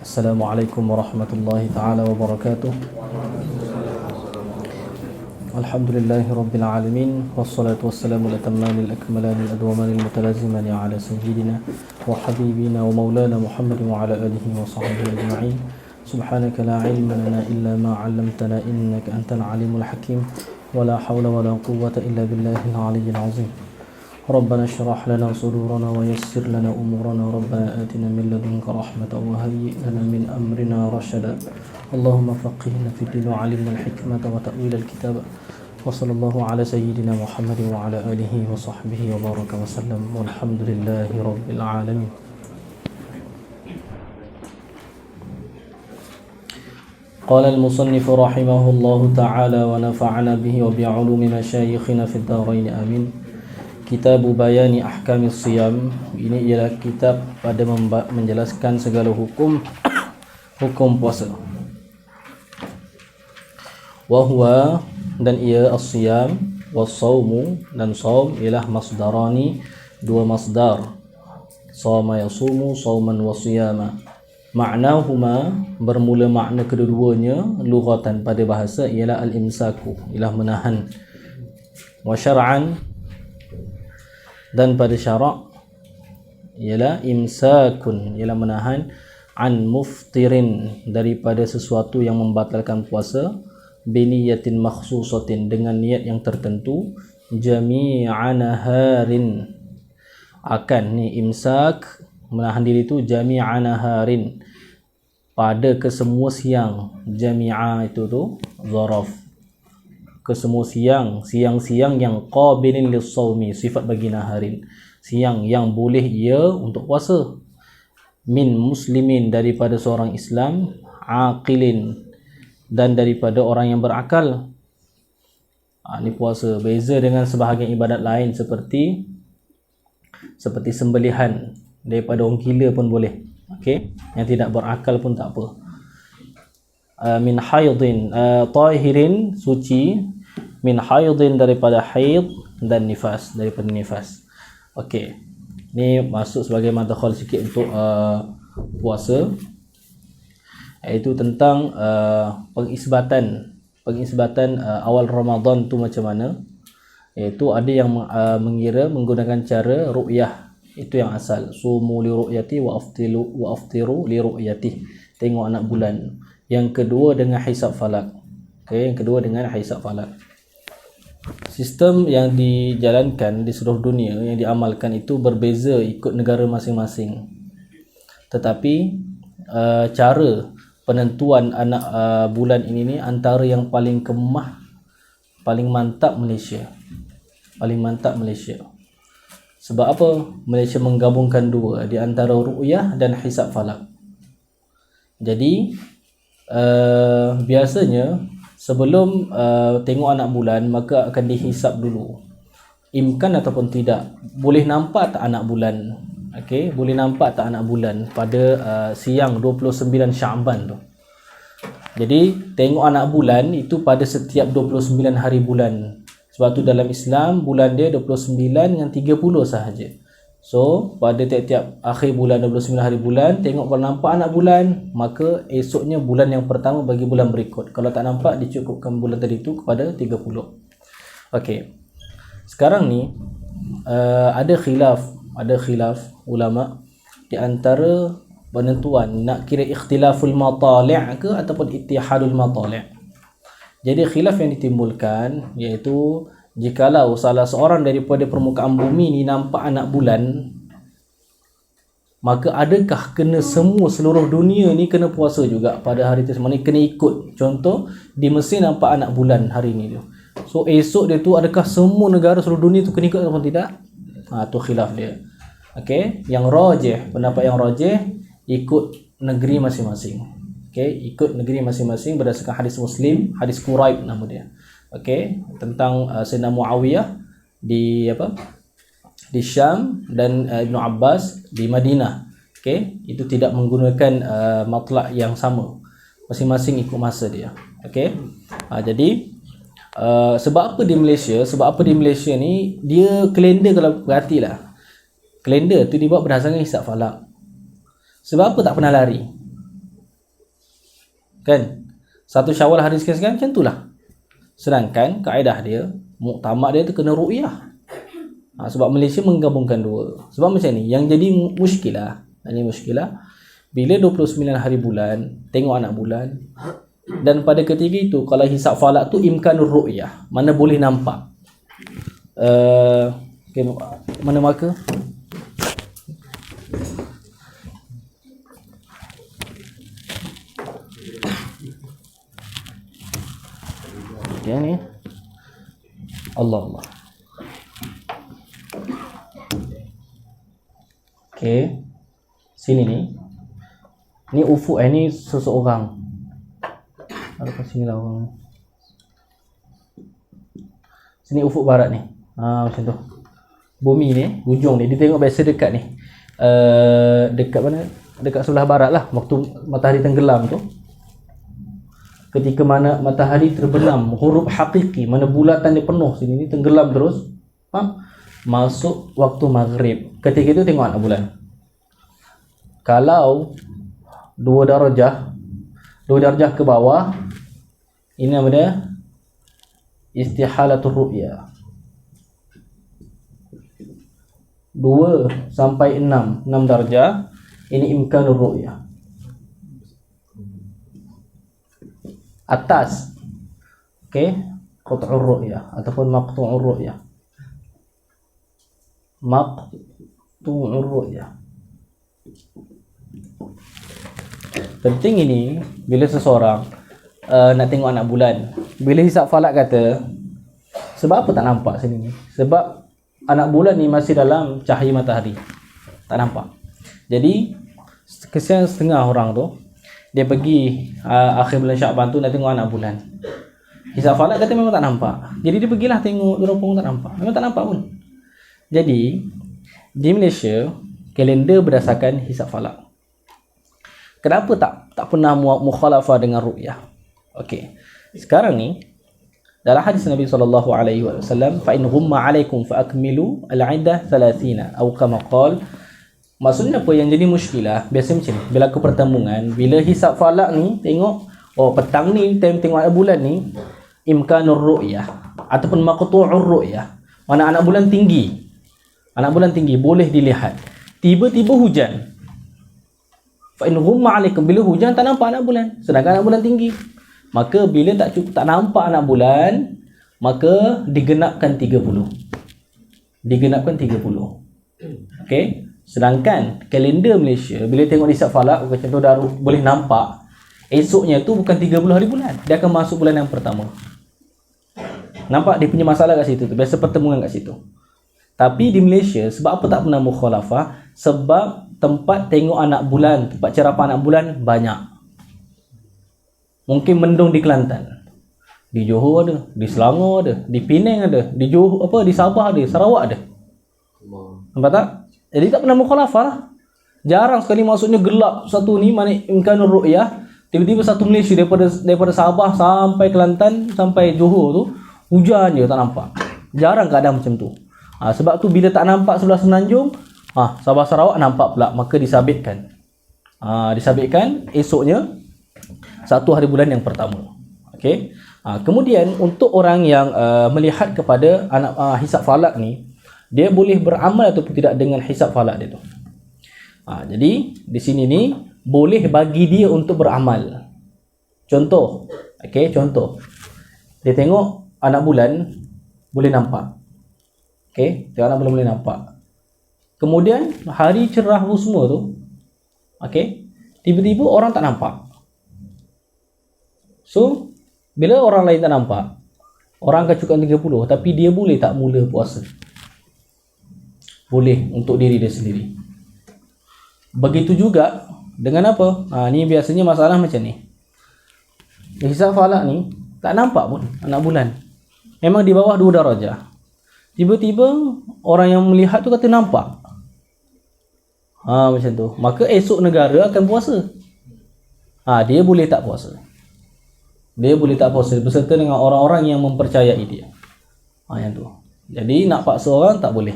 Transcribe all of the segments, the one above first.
Assalamualaikum warahmatullahi taala wabarakatuh. Alhamdulillahi rabbil alamin, wassalatu wassalamu ala tammamil akmalani adwamanil mutalazimani ala sayyidina wa habibina wa maulana Muhammadin wa ala alihi wa sahbihi ajma'in. Subhanaka la ilma lana illa ma 'allamtana innaka antal alimul hakim wa la hawla wa la quwwata illa billahil aliyyil azim. ربنا اشرح لنا صدورنا ويسر لنا أمورنا ربنا آتنا من لدنك رحمة وهيئ لنا من أمرنا رشدا اللهم فقهنا في الدين وعلمنا الحكمة وتأويل الكتاب وصلى الله على سيدنا محمد وعلى آله وصحبه وبارك وسلم والحمد لله رب العالمين. قال المصنف رحمه الله تعالى ونفعنا به وبعلوم مشايخنا في الدارين آمين. Kitab Bayani Ahkamis Siyam, ini ialah kitab pada menjelaskan segala hukum puasa. Wa huwa, dan ia as-siyam was-saumu, dan saum ialah masdarani, dua masdar. Sama yasumu sauman wa siyama. Ma'nahuma, bermula makna kedua-duanya lughatan pada bahasa ialah al-imsaku, ialah menahan. Wa syar'an, dan pada syarak ialah imsakun, ialah menahan, an muftirin, daripada sesuatu yang membatalkan puasa, biniyatin makhsusatin, dengan niat yang tertentu, jami'an harin, akan ni imsak, menahan diri itu jami'an harin, pada kesemua siang. Jami'a itu tu zaraf, kesemua siang, siang-siang yang qabilin lis-shaumi, sifat bagi naharin, siang yang boleh ia untuk puasa, min muslimin, daripada seorang Islam, aqilin, dan daripada orang yang berakal. Ini puasa beza dengan sebahagian ibadat lain seperti sembelihan, daripada orang gila pun boleh, okey, yang tidak berakal pun tak apa. Min haidin, tahirin, suci, min haidin, daripada haid, dan nifas, daripada nifas. Okey, ni masuk sebagai madkhal sikit untuk puasa, iaitu tentang pengisbatan awal Ramadan tu macam mana. Iaitu ada yang mengira menggunakan cara ru'yah, itu yang asal, sumu li ru'yati wa aftiru li ru'yati, tengok anak bulan. Yang kedua dengan hisab falak. Okey, yang kedua dengan hisab falak. Sistem yang dijalankan di seluruh dunia, yang diamalkan itu berbeza ikut negara masing-masing. Tetapi cara penentuan anak bulan ini antara yang paling kemah, paling mantap Malaysia. Paling mantap Malaysia. Sebab apa? Malaysia menggabungkan dua, di antara ru'yah dan hisab falak. Jadi biasanya sebelum tengok anak bulan, maka akan dihisap dulu, imkan ataupun tidak, boleh nampak tak anak bulan. Okey, boleh nampak tak anak bulan pada siang 29 Syaban tu. Jadi tengok anak bulan itu pada setiap 29 hari bulan. Sebab tu dalam Islam bulan dia 29 dengan 30 sahaja. So pada tiap-tiap akhir bulan 29 hari bulan, tengok kalau nampak anak bulan, maka esoknya bulan yang pertama bagi bulan berikut. Kalau tak nampak, dicukupkan bulan tadi itu kepada 30. Okey, sekarang ni ada khilaf ulama di antara penentuan, nak kira ikhtilaful matali' ke ataupun ittihadul matali'. Jadi khilaf yang ditimbulkan iaitu, jikalau salah seorang daripada permukaan bumi ni nampak anak bulan, maka adakah kena seluruh dunia ni kena puasa juga pada hari tersebut? Ni kena ikut. Contoh, di Mesir nampak anak bulan hari ni tu. So esok dia tu, adakah semua negara seluruh dunia tu kena ikut ataupun tidak? Tu khilaf dia. Okey, yang rajih, pendapat yang rajih, ikut negeri masing-masing. Okey, ikut negeri masing-masing berdasarkan hadis Muslim, hadis Quraib nama dia. Okey, tentang Sayyidina Muawiyah di Syam dan Ibn Abbas di Madinah. Okey, itu tidak menggunakan matlak yang sama, masing-masing ikut masa dia. Okey, jadi sebab apa di Malaysia ni dia kalender, kalau perhatilah, kalender tu dibuat berdasarkan hisab falak. Sebab apa tak pernah lari? kan? 1 Syawal hari sekian-sekian macam itulah. Sedangkan kaedah dia, muktamad dia tu kena ru'yah. Sebab Malaysia menggabungkan dua. Sebab macam ni, yang jadi muskilah, bila 29 hari bulan, tengok anak bulan, dan pada ketika itu, kalau hisab falak tu imkanur ru'yah, mana boleh nampak. Okay, mana marker? Okay, ni. Allah. Okay, sini ni. Ni ufuk, ni seseorang. Ada kat sini lah orang. Sini ufuk barat ni. Macam tu. Bumi ni, hujung ni. Dia tengok biasa dekat ni. Dekat mana? Dekat sebelah barat lah. Waktu matahari tenggelam tu. Ketika mana matahari terbenam, huruf hakiki, mana bulatan dia penuh sini ni, tenggelam terus. Faham? Masuk waktu maghrib. Ketika itu tengok anak bulan. Kalau 2 darjah ke bawah, ini nama dia istihalatul ru'ya. 2 sampai 6 darjah, ini imkanur ru'ya. Atas, okey, qat'ur ru'ya ataupun maqtu'ur ru'ya. Maqtu'ur ru'ya. Penting ini bila seseorang nak tengok anak bulan. Bila hisab falak kata, sebab apa tak nampak sini ni? Sebab anak bulan ni masih dalam cahaya matahari. Tak nampak. Jadi kesian setengah orang tu, dia pergi akhir bulan Syakban tu nak tengok anak bulan. Hisab falak kata memang tak nampak. Jadi dia pergilah tengok dia pun tak nampak. Memang tak nampak pun. Jadi di Malaysia kalender berdasarkan hisab falak. Kenapa tak pernah mukhalafah dengan ru'yah? Okey. Sekarang ni dalam hadis Nabi sallallahu alaihi wasallam, fa in ghumma alaikum fa akmilu al-'iddah 30 atau kama qala. Maksudnya apa yang jadi muskilah? Biasa macam ni. Bila ke pertembungan, bila hisab falak ni tengok, petang ni time tengok anak bulan ni imkanur ru'yah ataupun maqtu'ur ru'yah. Mana anak bulan tinggi. Anak bulan tinggi boleh dilihat. Tiba-tiba hujan. Fa in ghumma alaikum, bila hujan tak nampak anak bulan. Sedangkan anak bulan tinggi. Maka bila tak nampak anak bulan, maka digenapkan 30. Digenapkan 30. Okey. Sedangkan kalender Malaysia bila tengok hisab falak macam tu dah boleh nampak, esoknya tu bukan 30 hari bulan. Dia akan masuk bulan yang pertama. Nampak dia punya masalah kat situ tu. Biasa pertemuan kat situ. Tapi di Malaysia sebab apa tak pernah mukhalafah? Sebab tempat tengok anak bulan, tempat cerapan anak bulan banyak. Mungkin mendung di Kelantan, di Johor ada, di Selangor ada, di Penang ada, di Johor di Sabah ada, Sarawak ada. Nampak tak? Jadi tak pernah mukhalafah lah. Jarang sekali maksudnya gelap satu ni mana imkanur ru'yah, tiba-tiba satu Malaysia daripada Sabah sampai Kelantan sampai Johor tu hujan je tak nampak. Jarang keadaan macam tu. Sebab tu bila tak nampak sebelah Semenanjung, Sabah Sarawak nampak pula, maka disabitkan. Disabitkan esoknya satu hari bulan yang pertama. Okey. Kemudian untuk orang yang melihat kepada anak hisab falak ni, dia boleh beramal ataupun tidak dengan hisab falak dia tu. Jadi di sini ni boleh bagi dia untuk beramal. Contoh, okey, contoh. Dia tengok anak bulan boleh nampak. Okey, tengok anak bulan boleh nampak. Kemudian hari cerah semua tu, okey, tiba-tiba orang tak nampak. So, bila orang lain tak nampak, orang akan cukup 30, tapi dia boleh tak mula puasa? Boleh untuk diri dia sendiri. Begitu juga dengan apa? Ni biasanya masalah macam ni. Hisab falak ni tak nampak pun anak bulan. Memang di bawah 2 darjah. Tiba-tiba orang yang melihat tu kata nampak. Macam tu. Maka esok negara akan puasa. Dia boleh tak puasa. Dia boleh tak puasa beserta dengan orang-orang yang mempercayai dia. Yang tu. Jadi nak paksa orang tak boleh.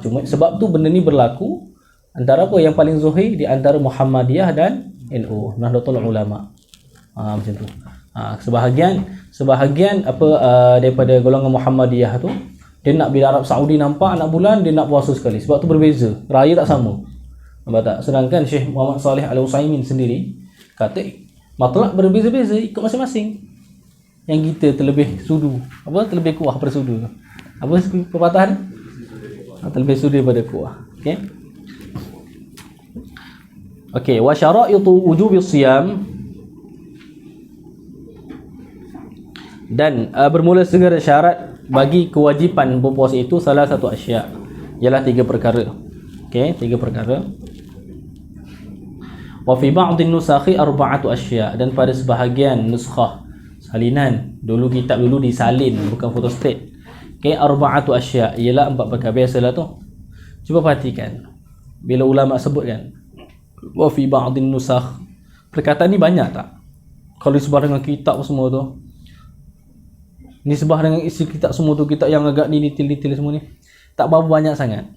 Cuma sebab tu benda ni berlaku antara apa yang paling zuhir di antara Muhammadiyah dan NU, Nahdlatul Ulama. Macam tu. Sebahagian daripada golongan Muhammadiyah tu, dia nak bila Arab Saudi nampak anak bulan, dia nak puasa sekali. Sebab tu berbeza, raya tak sama. Nampak tak? Sedangkan Syekh Muhammad Saleh Al-Utsaimin sendiri kata matlab berbeza-beza ikut masing-masing. Yang kita terlebih sudu, terlebih kuah daripada sudu. Pepatah ni? Terlebih sudu daripada kuah. Okey, wa syara'itu wujubi siyam, dan bermula segala syarat bagi kewajipan berpuasa itu salah satu asya', ialah 3 perkara. Okey, 3 perkara. Wa fi ba'dhin nusakhi 4 asya', dan pada sebahagian nuskhah salinan, kitab dulu disalin bukan fotostat. Okey, 4 asya', ialah 4 perkara. Biasalah tu. Cuba perhatikan bila ulama sebut kan wa fi ba'dhin nusakh, perkataan ni banyak tak? Kalau disebut dengan kitab semua tu, ni sebah dengan isi kitab semua tu, kitab yang agak ni detail-detail semua ni, tak berapa banyak sangat.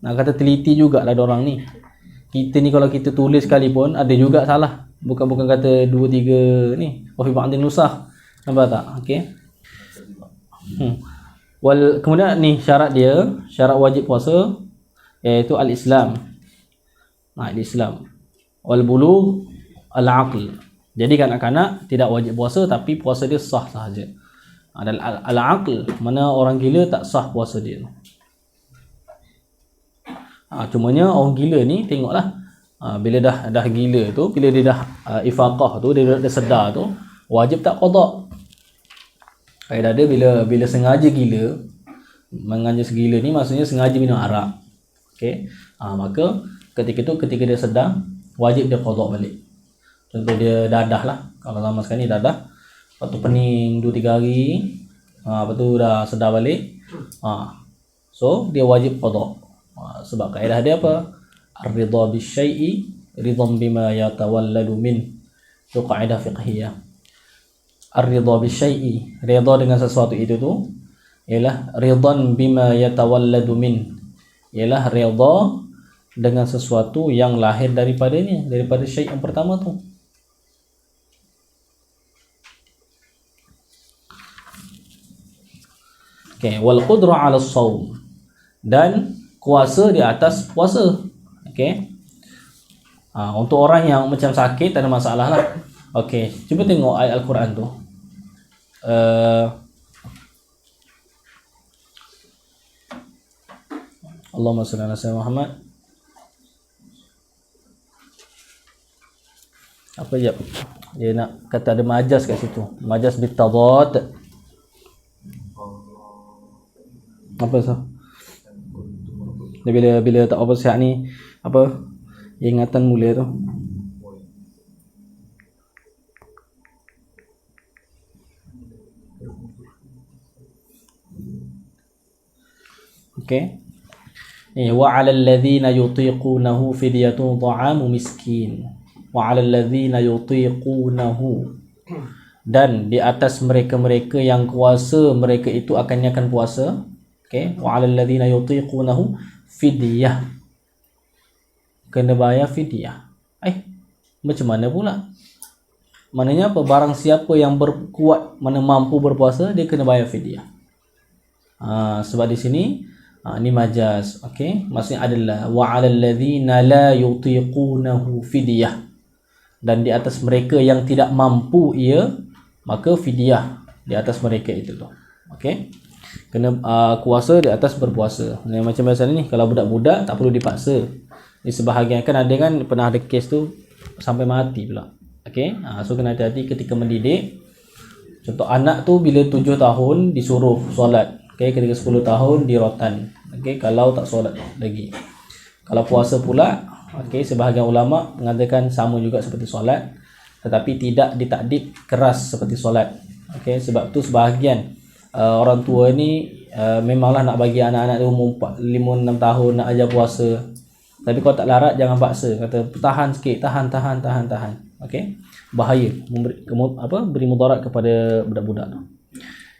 Nak kata teliti jugalah orang ni. Kita ni kalau kita tulis sekalipun ada juga salah. Bukan kata 2-3 ni. Wa fi ba'dhin nusakh. Nampak tak? Okey. Kemudian ni syarat dia, syarat wajib puasa, iaitu al-Islam. Al-Islam. Wal bulugh, al-aql. Jadi kanak-kanak tidak wajib puasa, tapi puasa dia sah sahaja. Dan al-aql, mana orang gila tak sah puasa dia. Cumanya orang gila ni tengoklah, bila dah gila tu, bila dia dah ifaqah tu, dia dah sedar tu, wajib tak qada. Kaedah dia bila sengaja gila, mengajar segila ni maksudnya sengaja minum arak. Okey. Maka ketika dia sedar, wajib dia qada balik. Contoh dia dadah lah. Kalau zaman sekarang ni dadah, lepas tu pening 2-3 hari, lepas tu dah sedar balik, so dia wajib qada. Sebab kaedah dia apa? Ar-ridha bisyai'i ridhan bima yatawalladu min. Itu kaedah fiqhiyah. Ar-ridha bisyai'i, redha dengan sesuatu itu tu ialah ridhan bima yatawalladu min, ialah redha dengan sesuatu yang lahir daripadanya, daripada syai' yang pertama tu. Okey, wal qudra 'ala as-shaum, dan kuasa di atas puasa. Okey. Untuk orang yang macam sakit tak ada masalah lah. Okey, cuba tengok ayat Al-Quran tu. Allahumma salli ala sayyidina Muhammad. Apa je? Dia nak kata ada majaz kat situ. Majaz bitadad. Apa sah? Dia bila tak apa sihat ni, apa ingatan mula tu. Okey. Wa 'alal ladzina yutiqunahu fidyatun ta'amu miskin. Wa 'alal ladzina yutiqunahu, dan di atas mereka-mereka yang kuasa mereka itu akan puasa. Okey, wa 'alal ladzina yutiqunahu fidyah, kena bayar fidyah. Macam mana pula? Maknanya apa? Barang siapa yang berkuat, mana mampu berpuasa, dia kena bayar fidyah. Sebab di sini ni majaz. Okey, maksudnya adalah wa 'alal ladzina la yutiqunahu fidyah, dan di atas mereka yang tidak mampu ia, maka fidyah di atas mereka itu tu. Okey, kena kuasa di atas berpuasa. Macam biasa ni, kalau budak-budak tak perlu dipaksa. Di sebahagian kan ada kan pernah ada kes tu sampai mati pula. Okey, so kena hati-hati ketika mendidik. Contoh anak tu bila 7 tahun disuruh solat. Okey, ketika 10 tahun dirotan. Okey, kalau tak solat lagi. Kalau puasa pula, okey, sebahagian ulama mengatakan sama juga seperti solat, tetapi tidak ditakdib keras seperti solat. Okey, sebab tu sebahagian orang tua ni memanglah nak bagi anak-anak tu umur 5-6 tahun nak ajar puasa. Tapi kalau tak larat jangan paksa. Kata tahan sikit, tahan. Okey. Bahaya, beri mudarat kepada budak-budak tu.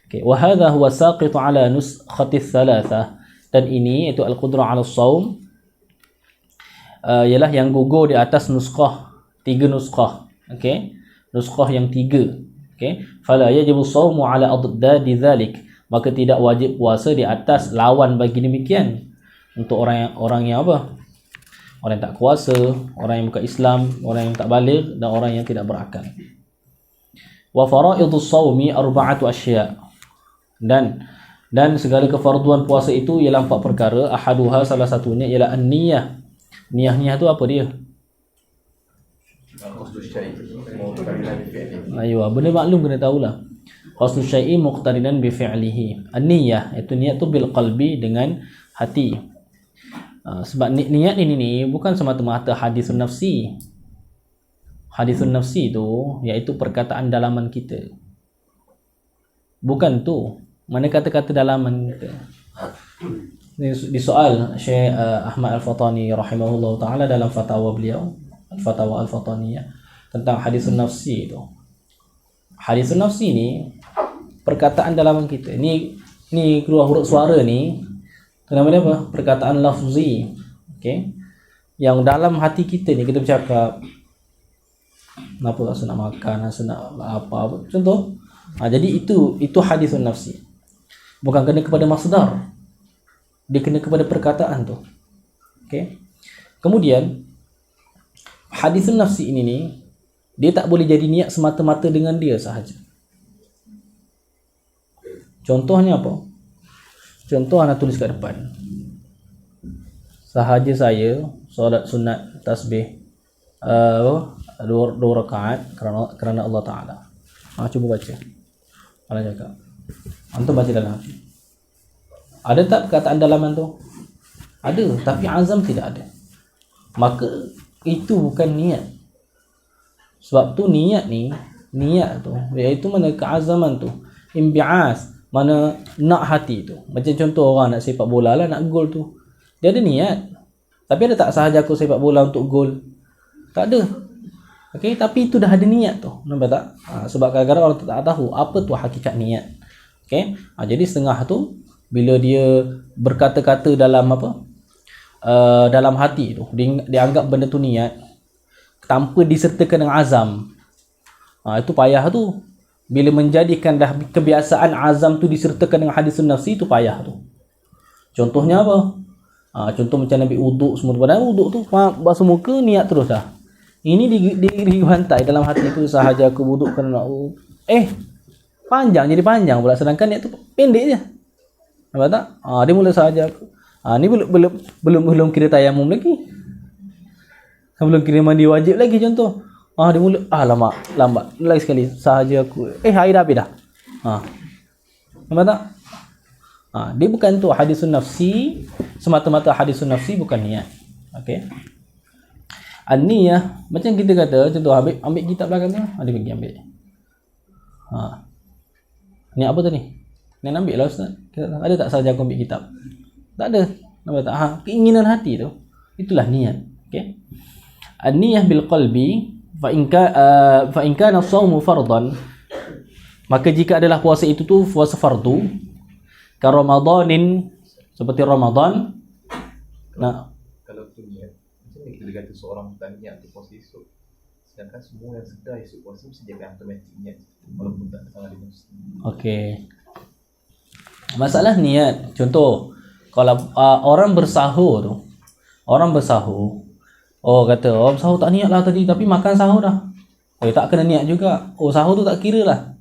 Okey, wa hadha huwa saqitu ala nuskhati thalathah, dan ini iaitu al-qudrah 'ala as-shaum ialah yang gugur di atas nuskhah, 3 nuskhah. Okey. nuskhah yang 3. Okey, fala yajibu shaumu ala adad dzalik, maka tidak wajib puasa di atas lawan bagi demikian. Untuk orang yang apa? Orang yang tak kuasa, orang yang bukan Islam, orang yang tak baligh dan orang yang tidak berakal. Wa faraidus shaumi arba'atu asya'. Dan segala kefarduan puasa itu ialah 4 perkara. Ahaduha, salah satunya ialah an-niyah. Niyah tu apa dia? Aywa, benda maklum kena tahulah. Qasdu syai'i muqtarinan bi fi'lihi. An-niyah itu niat tu bil qalbi, dengan hati. Sebab niat ini bukan semata-mata hadisun nafsi. Hadisun nafsi tu iaitu perkataan dalaman kita. Bukan tu. Mana kata-kata dalaman kita. Di soal Syekh Ahmad Al-Fatani rahimahullah ta'ala dalam fatwa beliau, Fatwa Al-Fataniyah, tentang hadisun nafsi itu. Hadisun nafsi ni perkataan dalaman kita. Ni keluar huruf suara ni namanya apa? Perkataan lafzi. Okey. Yang dalam hati kita ni kita bercakap, kenapa rasa nak makan, rasa nak apa. Contoh. Jadi itu hadisun nafsi. Bukan kena kepada masdar. Dia kena kepada perkataan tu. Okey. Kemudian hadisun nafsi ini ni dia tak boleh jadi niat semata-mata dengan dia sahaja. Contohnya apa? Contoh anak tulis kat depan. Sahaja saya solat sunat tasbih 2 rakaat kerana Allah Taala. Cuba baca. Allah cakap. Antum baca dalam hati. Ada tak perkataan dalaman tu? Ada, tapi azam tidak ada. Maka itu bukan niat. Sebab tu niat tu iaitu mana keazaman tu, imbi'as, mana nak hati tu. Macam contoh orang nak sepak bola lah, nak gol tu. Dia ada niat. Tapi ada tak sahaja aku sepak bola untuk gol? Tak ada. Okey, tapi itu dah ada niat tu. Nampak tak? Sebab kadang-kadang orang tak tahu apa tu hakikat niat. Okey. Jadi setengah tu bila dia berkata-kata dalam apa? Dalam hati tu, dia anggap benda tu niat tanpa disertakan dengan azam. Itu payah tu. Bila menjadikan dah kebiasaan azam tu disertakan dengan hadisun nafsi, itu payah tu. Contohnya apa? Contoh macam Nabi uduk semua tu. Padahal uduk tu basuh muka, niat terus dah. Ini dihantai dalam hati tu, sahaja aku wuduk kerana panjang, jadi panjang pula, sedangkan niat tu pendek je. Nampak tak? Dia mula sahaja aku. Ni belum kira tayamum lagi. Belum kira mandi wajib lagi contoh. Dia mula lambat lagi sekali sahaja aku. Air dah habis dah. Nampak tak? Dia bukan tu hadisun nafsi, semata-mata hadisun nafsi, bukan niat. Okey. An-niyah, macam kita kata contoh, ambil kitab belakang tu, dia pergi ambil. Niat apa tadi? Niat ambil lah ustaz. Ada tak sahaja aku ambil kitab? Tak ada. Nampak tak? Keinginan hati tu, itulah niat. Okey. An-niyah bil qalbi fa in kana as-shaumu fardan, maka jika adalah puasa itu tu puasa fardu, ka Ramadanin, seperti Ramadan. Kalau tu niat, macam ni kita kata seorang bertanya untuk puasa esok, sedangkan semua yang sedar esok puasa mesti dia akan automatik niat walaupun tak sangat dia mesti. Okey. Masalah niat, contoh kalau orang bersahur, kata sahur tak niat lah tadi, tapi makan sahur dah. Tak kena niat juga. Sahur tu tak kira lah.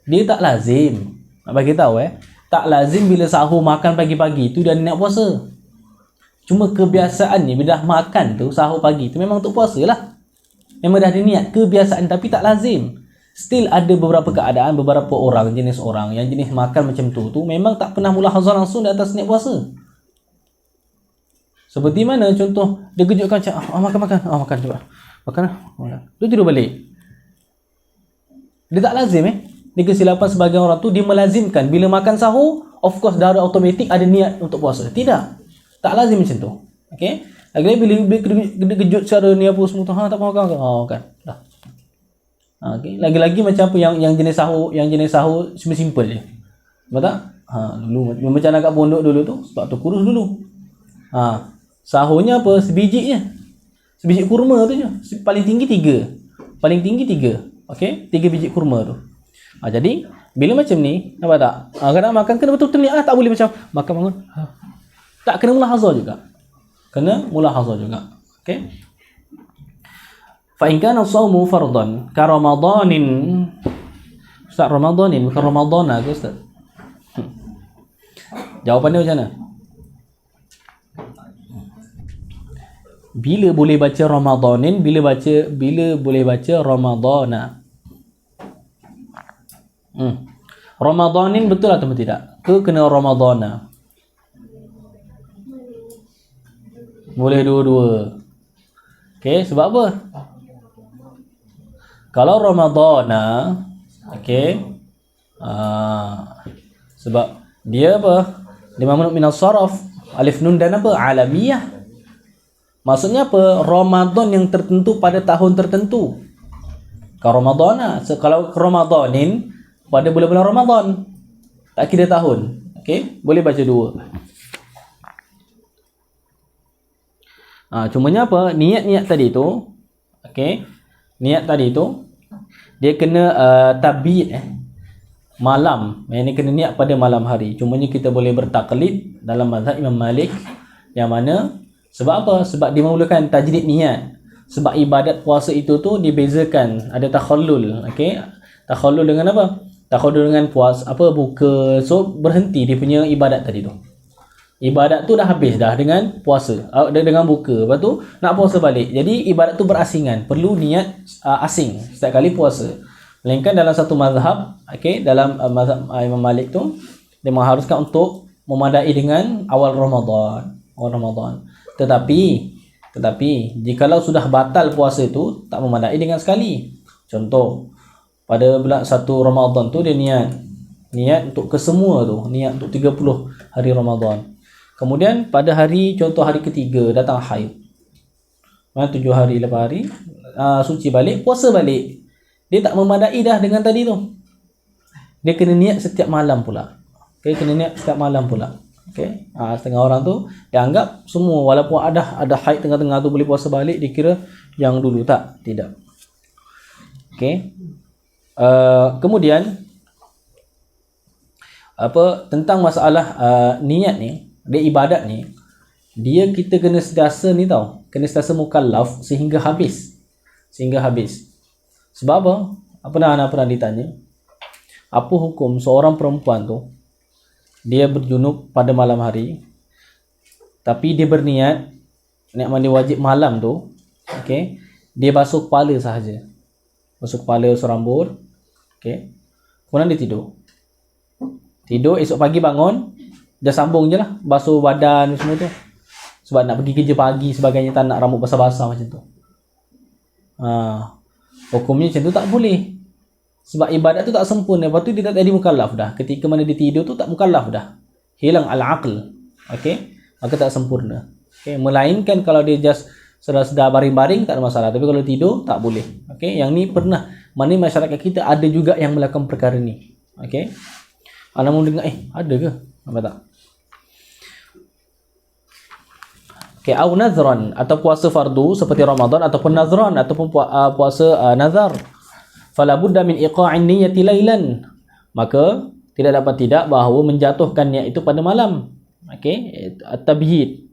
Dia tak lazim. Nak bagi tahu tak lazim bila sahur makan pagi-pagi tu dan niat puasa. Cuma kebiasaan ni bila dah makan tu sahur pagi tu memang untuk puasa lah. Memang dah ada niat, kebiasaan, tapi tak lazim. Still ada beberapa keadaan, beberapa orang, jenis orang yang jenis makan macam tu memang tak pernah mulahazah langsung di atas niat puasa. Seperti mana contoh, dia kejutkan macam makan coba. Makan. Tu tidur balik. Dia tak lazim Ni kesilapan sebagian orang tu, dia melazimkan bila makan sahur, of course dah ada automatik ada niat untuk puasa. Tidak. Tak lazim macam tu. Okey. Lagi-lagi bila kejut secara ni apa semua tu, tak mahu makan. Dah. Okey. Lagi-lagi macam apa yang jenis sahur simple je. Betul tak? Dulu macam nak kat pondok dulu tu, sebab tu kurus dulu. Sahurnya apa? Sebiji je. Sebiji kurma tu je. Paling tinggi 3. Okey, 3 biji kurma tu. Jadi bila macam ni, nampak tak? Kadang makan kena betul-betul niat, tak boleh macam makan bangun. Tak, kena mulahazah juga. Kena mulahazah juga. Okey. Fa in kana shaumu fardan ka ramadanin. Ustaz, ramadanin bukan ramadana ke Ustaz? Jawapannya macam mana? Bila boleh baca ramadanin, bila boleh baca ramadana. Ramadanin betul atau tidak? Ke kena ramadana? Boleh dua-dua. Okey, sebab apa? Kalau ramadana, okey, sebab dia apa? Dia mamnu min as-sarf, alif nun dan apa? Alamiyah. Maksudnya apa? Ramadan yang tertentu pada tahun tertentu. Kalau ramadana, kalau ramadanin pada bulan-bulan Ramadan, tak kira tahun. Okey, boleh baca dua. Cumanya apa? Niat-niat tadi tu, okey, niat tadi tu dia kena tabiat malam. Yang ni kena niat pada malam hari. Cumanya kita boleh bertaklid dalam mazhab Imam Malik, yang mana sebab apa? Sebab dia memulakan tajdid niat. Sebab ibadat puasa itu tu dibezakan, ada takhallul. Okey, takhallul dengan apa? Takhallul dengan buka. So berhenti dia punya ibadat tadi tu. Ibadat tu dah habis dah dengan puasa, dengan buka. Lepas tu nak puasa balik. Jadi ibadat tu berasingan, perlu niat asing setiap kali puasa. Melainkan dalam satu mazhab, okey, dalam mazhab Imam Malik tu dia mengharuskan untuk memadai dengan awal Ramadan. Tetapi jikalau sudah batal puasa tu, tak memadai dengan sekali. Contoh, pada bulan 1 Ramadan tu dia niat untuk kesemua tu, niat untuk 30 hari Ramadan. Kemudian pada contoh hari ketiga datang haid. 7 hari lepas hari suci balik, puasa balik. Dia tak memadai dah dengan tadi tu. Dia kena niat setiap malam pula. Okey, kena niat setiap malam pula. Okey. Setengah orang tu dia anggap semua walaupun ada haid tengah-tengah tu boleh puasa balik, dia kira yang dulu tidak. Okey. Kemudian tentang masalah niat ni, dia ibadat ni, kita kena sentiasa ni tau, kena sentiasa mukallaf sehingga habis. Sebab apa? Anak pernah ditanya, apa hukum seorang perempuan tu dia berjunub pada malam hari, tapi dia berniat mandi wajib malam tu, okey, dia basuh kepala sahaja. Basuh kepala, basuh rambut, okey. Kemudian dia tidur, esok pagi bangun, dia sambung je lah basuh badan semua tu. Sebab nak pergi kerja pagi sebagainya, tak nak rambut basah-basah macam tu. Hukumnya macam tu tak boleh. Sebab ibadat tu tak sempurna. Lepas tu dia tak jadi mukallaf dah. Ketika mana dia tidur tu tak mukallaf dah. Hilang al-aql. Okey, maka tak sempurna. Okey, melainkan kalau dia just sedar-sedar baring-baring tak ada masalah. Tapi kalau tidur tak boleh. Okey, yang ni pernah, mana masyarakat kita ada juga yang melakukan perkara ni. Okey. Namun dengar ada ke? Apa tak? Okey, au nazran, atau puasa fardu seperti Ramadan, ataupun nazran, ataupun puasa nazar. Fala budda min iqa'in niyyati lailan. Maka tidak dapat tidak bahawa menjatuhkan niat itu pada malam. Okey, at-tabhid.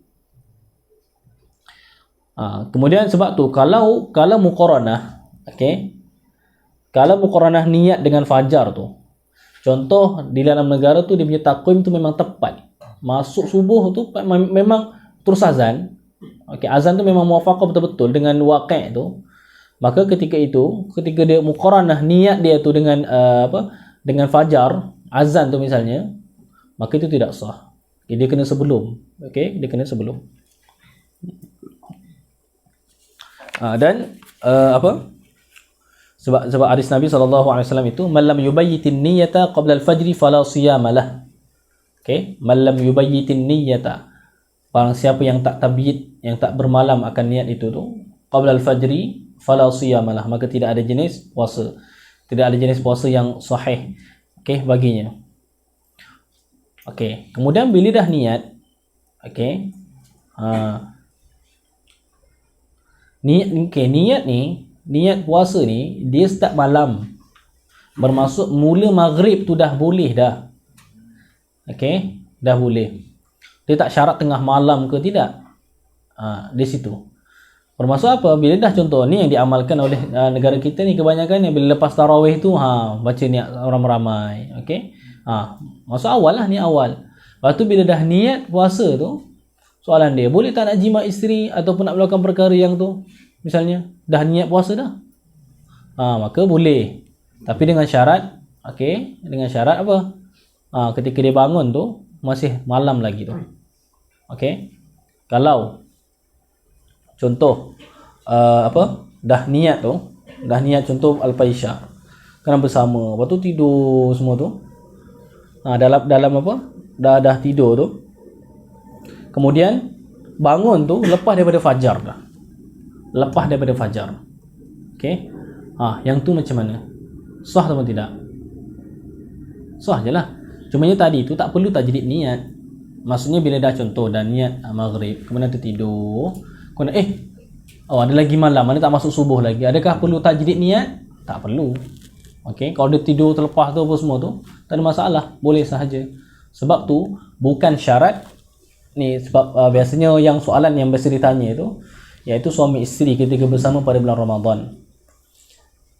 Kemudian sebab tu kalau muqaranah, okey, kalau muqaranah niat dengan fajar tu, contoh di dalam negara tu dia punya takwim tu memang tepat. Masuk subuh tu memang terus azan. Okey, azan tu memang muwafaqah betul-betul dengan waqi' tu. Maka ketika dia muqaranah niat dia tu dengan dengan fajar, azan tu misalnya, maka itu tidak sah. Okay, dia kena sebelum. Okey, dia kena sebelum. Dan sebab hadis Nabi SAW itu, man lam yubayyitin niyyata qabla al-fajr fala siyama lah. Okey, man lam yubayyitin niyyata, barang siapa yang tak tabyid, yang tak bermalam akan niat itu tu, qabla al-fajri fala siyama lah, maka tidak ada jenis puasa. Tidak ada jenis puasa yang sahih, okey, baginya. Okey, kemudian bila dah niat, okey, niat ni niat puasa ni dia start malam. Bermaksud mula maghrib tu dah boleh dah. Okey, dah boleh. Dia tak syarat tengah malam ke tidak. Di situ. Bermaksud apa? Bila dah contoh ni yang diamalkan oleh negara kita ni kebanyakan yang bila lepas tarawih tu baca niat orang ramai. Okey. Maksud awal lah, ni awal. Lepas tu bila dah niat puasa tu, soalan dia, boleh tak nak jima isteri ataupun nak melakukan perkara yang tu? Misalnya dah niat puasa dah. Maka boleh. Tapi dengan syarat, okey, dengan syarat apa? Ketika dia bangun tu masih malam lagi tu. Okey. Kalau contoh dah niat contoh al-Isya kan bersama, lepas tu tidur semua tu, dalam apa, dah tidur tu, kemudian bangun tu lepas daripada fajar dah, okey, yang tu macam mana, sah atau tidak? Sah je lah, cumanya tadi tu tak perlu tajdid niat. Maksudnya bila dah contoh dah niat maghrib, kemudian tertidur, kemudian ada lagi malam, mana tak masuk subuh lagi, adakah perlu tajdid niat? Tak perlu. Okey, kalau dia tidur terlepas tu apa semua tu, tak ada masalah, boleh sahaja. Sebab tu bukan syarat ni, sebab biasanya yang soalan yang biasa ditanya tu, iaitu suami isteri ketika bersama pada bulan Ramadan.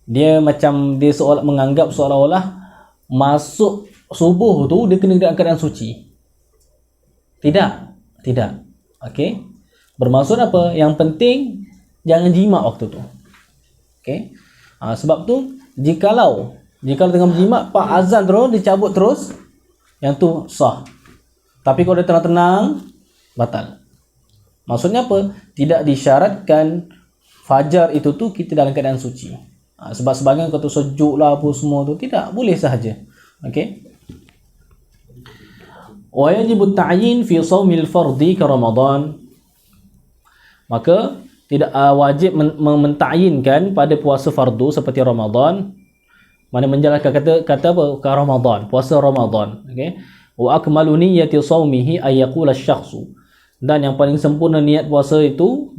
Dia menganggap seolah-olah masuk subuh tu dia kena dalam keadaan suci. Tidak. Okey. Bermaksud apa? Yang penting jangan jima waktu tu. Okey. Sebab tu jikalau tengah berjima pak azan terus dicabut terus, yang tu sah. Tapi kalau dia tenang-tenang, batal. Maksudnya apa? Tidak disyaratkan fajar itu tu kita dalam keadaan suci. Sebab sebagian kata sejuk lah apa semua tu, tidak, boleh sahaja. Okey. Wa yajibu at-ta'yin fi shaumil fardhi ka Ramadan. Maka tidak wajib menta'yinkan pada puasa fardu seperti Ramadan. Mana menjalankan kata apa? Ka Ramadan, puasa Ramadan. Okey. Wa akmalu niyyati shaumihi ay yaqula asy-syakhsu. Dan yang paling sempurna niat puasa itu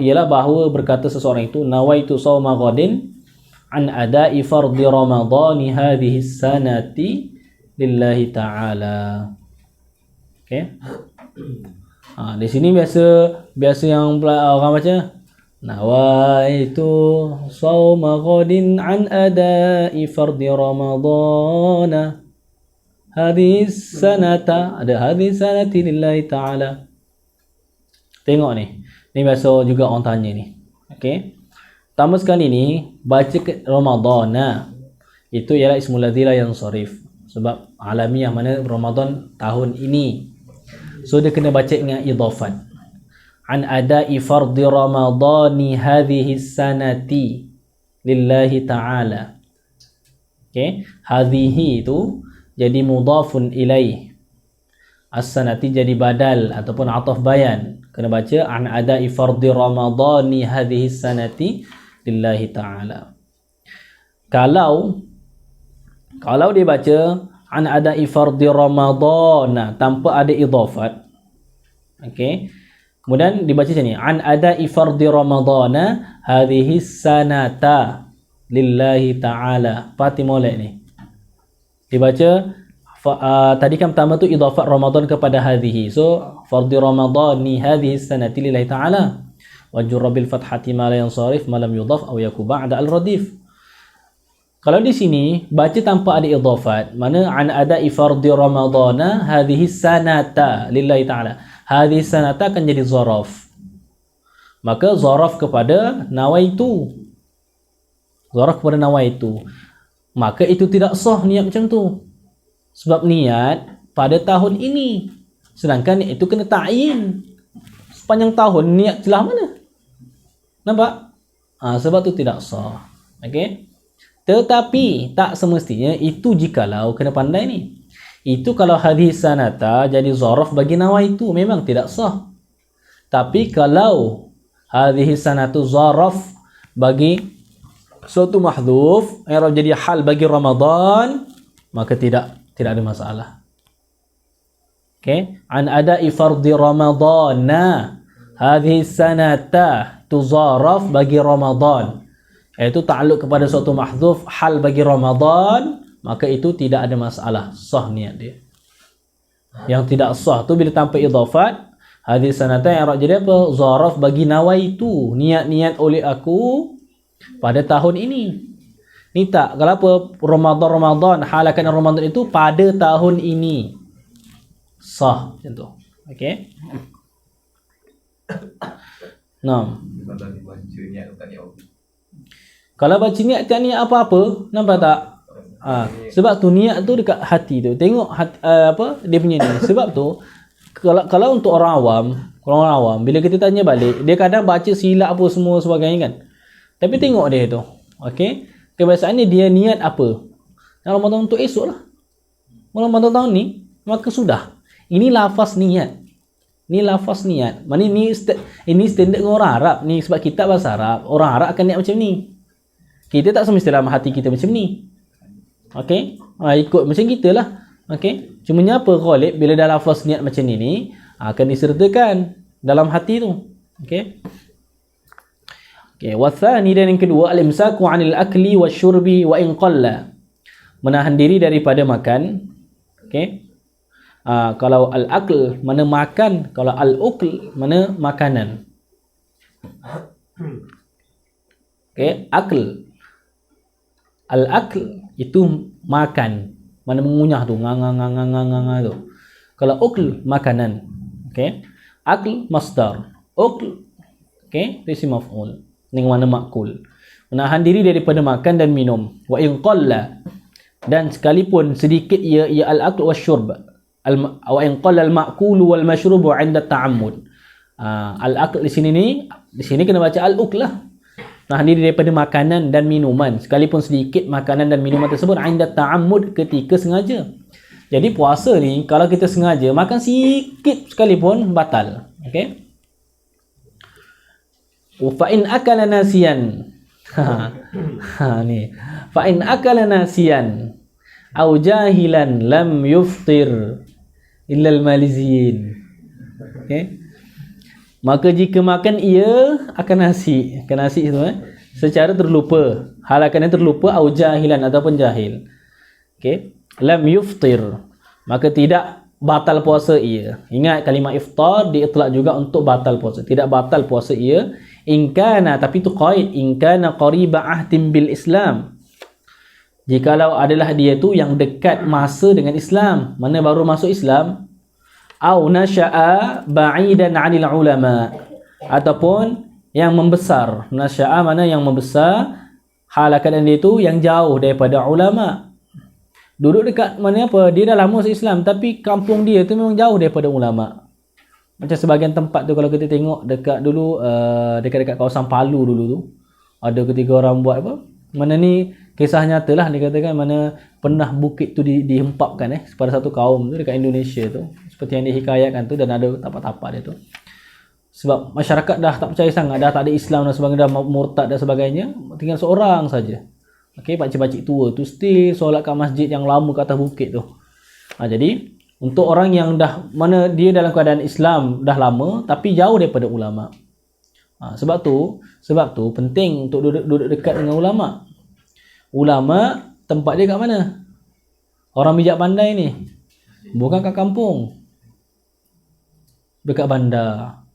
ialah bahawa berkata seseorang itu, nawaitu shauma ghadin an ada'i fardhi ramadhani hadhihi sanati lillahi ta'ala. Okey. Di sini biasa yang orang baca nawaitu shauma ghadin an ada'i fardhi ramadhana hadhihi sanata, ada hadhihi sanati lillahi ta'ala. Tengok ni biasa juga orang tanya ni. Okey. Pertama sekali ni baca ke Ramadhana, itu ialah ismul ladzi la yansarif, sebab alamiah mana Ramadan tahun ini. So dia kena baca dengan idhafat. An ada'i fardhi ramadhani hadhihi sanati lillahi ta'ala. Okey, hadhihi itu jadi mudhafun ilaih. As-sanati jadi badal ataupun ataf bayan. Kena baca an ada'i fardhi ramadhani hadhihi sanati lillahi ta'ala. Kalau dia baca an ada'i fardhi ramadhana tanpa ada idhafat, okey, kemudian dibaca macam ni, an ada'i fardhi ramadhana hadhihi sanata lillahi ta'ala. Pati molek ni dibaca tadi kan pertama tu idhafat Ramadan kepada hadhihi, so fardhi ramadhani hadhihi sanati lillahi ta'ala, wa jurra bil fathati ma la yansarif ma lam yudhaf aw yaku ba'da al radif. Kalau di sini baca tanpa ada idhafat, mana an ada'i fardhi ramadhana hadhihi sanata lillahi ta'ala, hadhihi sanata akan jadi zaraf. Maka zaraf kepada nawaitu, maka itu tidak sah niat macam tu, sebab niat pada tahun ini, sedangkan niat itu kena ta'yin sepanjang tahun. Niat celah mana? Nampak? Sebab tu tidak sah. Okey. Tetapi tak semestinya itu, jikalau kena pandai ni. Itu kalau hadis sanata jadi zaraf bagi nawaitu, memang tidak sah. Tapi kalau hadis sanatu zaraf bagi suatu mahdhuf, i'rab jadi hal bagi Ramadan, maka tidak ada masalah. Okey, an ada'i fardhi ramadhana hadhihi sanata tuzaraf bagi Ramadan. iaitu ta'alluq kepada suatu mahdzuf hal bagi Ramadan, maka itu tidak ada masalah, sah niat dia. Yang tidak sah tu bila tanpa idafat, hadis sanatan yang jadi apa? Zaraf bagi nawaitu, niat-niat oleh aku pada tahun ini. Ni tak, kalau apa Ramadan, halakan Ramadan itu pada tahun ini. Sah macam tu. Okey. Nah, Kalau dibaca niat tak niat apa. kalau baca niat tak niat apa-apa, nampak tak? Sebab tu niat tu dekat hati tu. Tengok apa dia punya ni. Sebab tu kalau untuk orang awam, bila kita tanya balik, dia kadang baca silap apa semua sebagainya kan. Tapi tengok dia tu. Okey. Kebiasaannya dia niat apa? Kalau Ramadan untuk esok lah. Ramadan tahun ni, maka sudah. Ini lafaz niat. Ni lafaz niat. Mana ini standard dengan orang Arab ni, sebab kita bahasa Arab. Orang Arab akan niat macam ni. Kita tak semestinya dalam hati kita macam ni. Okey? Ikut macam kita lah. Okey? Cumanya apa ghalib bila dah lafaz niat macam ni akan disertakan dalam hati tu. Okey? Okey, wathani, dan yang kedua, al-imsaku 'anil akli wasyurbi wa in qalla. Menahan diri daripada makan. Okey? Kalau al-akl mana makan, kalau al-ukl mana makanan. Okey, akl. Al-akl itu makan, mana mengunyah tu, ngang tu. Kalau ukl makanan. Okey? Akl masdar. Ukl okey, isim maf'ul. Dengan mana makul. Menahan diri daripada makan dan minum. Wa in qalla, dan sekalipun sedikit ia al-akl wasyurb. Wa in qalla al-ma'kul wal mashrub 'inda ta'ammud. Al-akl di sini kena baca al-ukl lah. Nahan diri daripada makanan dan minuman, sekalipun sedikit makanan dan minuman tersebut 'inda ta'ammud, ketika sengaja. Jadi puasa ni kalau kita sengaja makan sikit sekalipun batal. Okey? Fa in akala nasiyan. Ni. Fa in akala nasiyan au jahilan lam yuftir illa al-maliziyin. Okey? Maka jika makan ia akan nasi itu secara terlupa, halakannya terlupa, au jahilan ataupun jahil. Okey? Lam yuftir, maka tidak batal puasa ia. Ingat kalimah iftar diitlak juga untuk batal puasa. Tidak batal puasa ia in kana, tapi tu qaid, in kana qariba ahdin bil Islam. Jikalau adalah dia tu yang dekat masa dengan Islam, mana baru masuk Islam, au nasya'a ba'idan 'anil ulama, ataupun yang membesar. Nasya'a mana yang membesar, halakan dia tu yang jauh daripada ulama. Duduk dekat mana apa, dia dah lama masuk Islam tapi kampung dia tu memang jauh daripada ulama. Macam sebahagian tempat tu kalau kita tengok dekat dulu dekat-dekat kawasan Palu dulu tu, ada ketiga orang buat apa, mana ni kisah nyata lah, dikatakan mana pernah bukit tu dihempapkan pada satu kaum tu dekat Indonesia tu, seperti yang dihikayatkan tu, dan ada tapak-tapak dia tu. Sebab masyarakat dah tak percaya sangat, dah tak ada Islam dan sebagainya, dah murtad dan sebagainya, tinggal seorang saja. Okey, pakcik-pakcik tua tu still solat kat masjid yang lama kat atas bukit tu. Jadi untuk orang yang dah mana dia dalam keadaan Islam dah lama tapi jauh daripada ulama. Sebab tu penting untuk duduk dekat dengan ulama. Ulama tempat dia kat mana? Orang bijak pandai ni. Bukan kat kampung. Dekat bandar.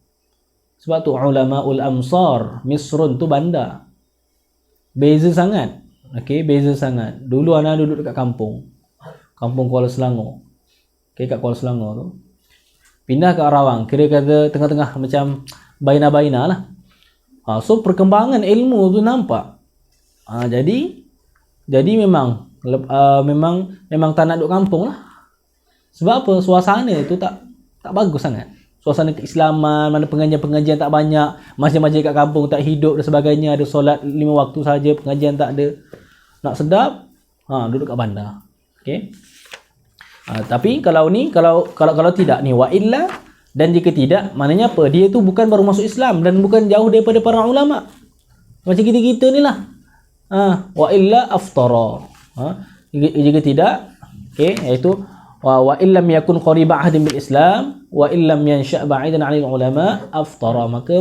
Sebab tu ulamaul amsar, Misrun tu bandar. Beza sangat. Okey, beza sangat. Dulu anak duduk dekat kampung. Kampung Kuala Selangor. Okey, kat Kuala Selangor tu. Pindah ke Arawang, kira kata tengah-tengah macam baina-baina lah. So perkembangan ilmu tu nampak. Jadi memang tak nak duduk kampung lah. Sebab apa? Suasana tu tak bagus sangat. Suasana keislaman, mana pengajian-pengajian tak banyak, masjid-masjid kat kampung tak hidup dan sebagainya, ada solat 5 waktu saja, pengajian tak ada. Nak sedap, duduk kat bandar. Okey. Tapi kalau tidak ni, wa illa, dan jika tidak, maknanya apa? Dia tu bukan baru masuk Islam dan bukan jauh daripada para ulama. Macam kita ni lah. Wa illa aftara. Jika tidak, okey, iaitu wa illam yakun qariba ahdin bil Islam wa illam yansha' ba'idan 'anil ulama aftara, maka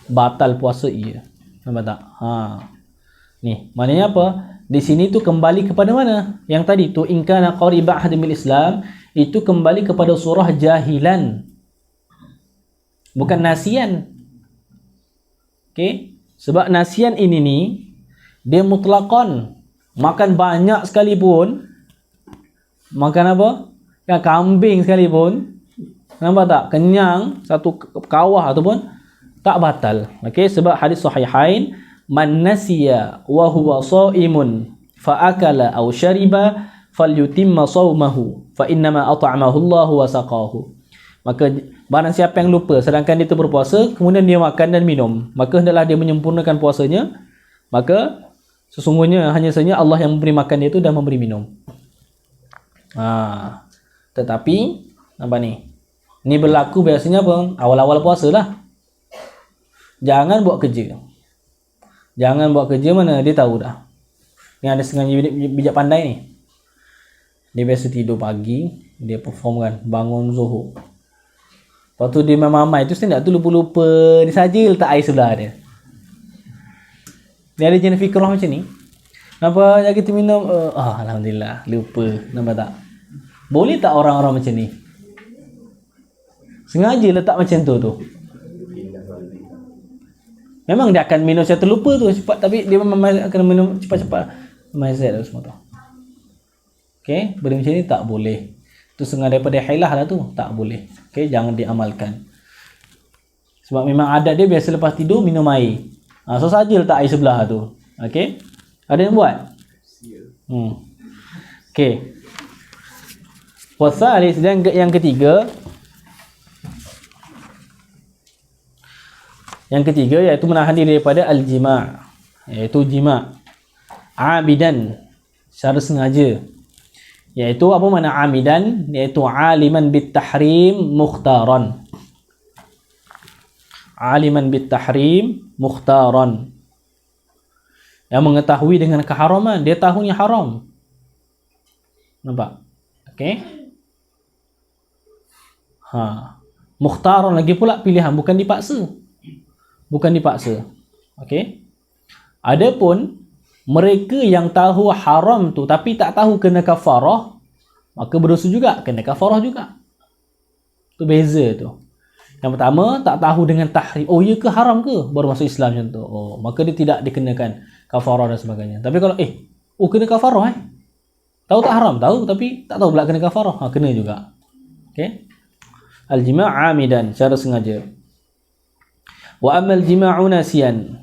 batal puasa ia. Nampak tak? Ni, maknanya apa? Di sini tu kembali kepada mana? Yang tadi tu in kana qariba hadmil Islam, itu kembali kepada surah jahilan. Bukan nasian. Okey? Sebab nasian ini ni dia mutlaqan. Makan banyak sekalipun, makan apa? Kan kambing sekalipun, nampak tak? Kenyang satu kawah tu pun tak batal. Okey, sebab hadis sahihain, man nasiya wa huwa shaimun fa akala aw shariba falyutimma shaumahu fa innama at'amahu Allah wa saqahu. Maka barang siapa yang lupa sedangkan dia tu berpuasa, kemudian dia makan dan minum, maka hendaklah dia menyempurnakan puasanya. Maka sesungguhnya hanya saja Allah yang memberi makan dia tu dan memberi minum. Tetapi nampak ni. Ni berlaku biasanya apa? Awal-awal puasa lah. Jangan buat kerja. Jangan buat kerja mana dia tahu dah. Yang ada setengah bijak pandai ni. Dia biasa tidur pagi, dia perform kan, bangun zuhur. Lepas tu dia mamai tu tak tu lupa-lupa, dia saja letak air sebelah dia. Dia ada jenis fikrah macam ni. Nampak yang kita minum, alhamdulillah, lupa. Nampak tak? Boleh tak orang-orang macam ni? Sengaja letak macam tu. Memang dia akan minum secara terlupa tu cepat, tapi dia memang akan minum cepat-cepat. Mindset tu semua tu. Okey, benda macam ni tak boleh. Tu setengah daripada hilah lah tu, tak boleh. Okey, jangan diamalkan. Sebab memang adat dia biasa lepas tidur minum air. So saja letak air sebelah tu. Okey. Ada yang buat? Okey. Wasalis, dan yang ketiga. Yang ketiga iaitu menahan diri daripada al-jima', iaitu jima' abidan, secara sengaja. Iaitu apa makna amidan? Iaitu aliman bit tahrim mukhtaran. Aliman bit tahrim mukhtaran. Yang mengetahui dengan keharaman, dia tahu ni haram. Nampak? Okey. Mukhtaran lagi pula pilihan, bukan dipaksa. Bukan dipaksa. Okey. Adapun mereka yang tahu haram tu tapi tak tahu kena kafarah, maka berdosa juga, kena kafarah juga. Tu beza tu. Yang pertama tak tahu dengan tahrim. Oh ya ke haram ke? Baru masuk Islam macam tu. Oh, maka dia tidak dikenakan kafarah dan sebagainya. Tapi kalau kena kafarah tahu tak haram? Tahu tapi tak tahu pula kena kafarah. Kena juga. Okey. Al-jima' amidan, secara sengaja. Wa amal jima'u nasiyan,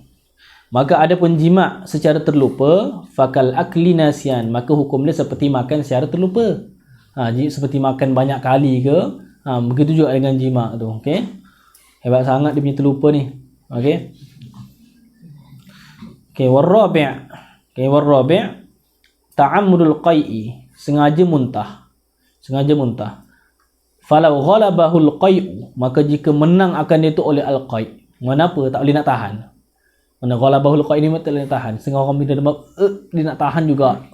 maka ada pun jima' secara terlupa, fakal akli nasiyan, maka hukum dia seperti makan secara terlupa. Seperti makan banyak kali ke, begitu juga dengan jima' tu. Okey, hebat sangat dia punya terlupa ni. Okey, warabi' ta'ammudul qai'i, sengaja muntah. Falau ghalabahul qai'u, maka jika menang akan dia tu oleh al-qai'. Kenapa? Tak boleh nak tahan. Mana ghalabahul qai' ni tak boleh nak tahan. Setengah orang bila dia nak tahan juga.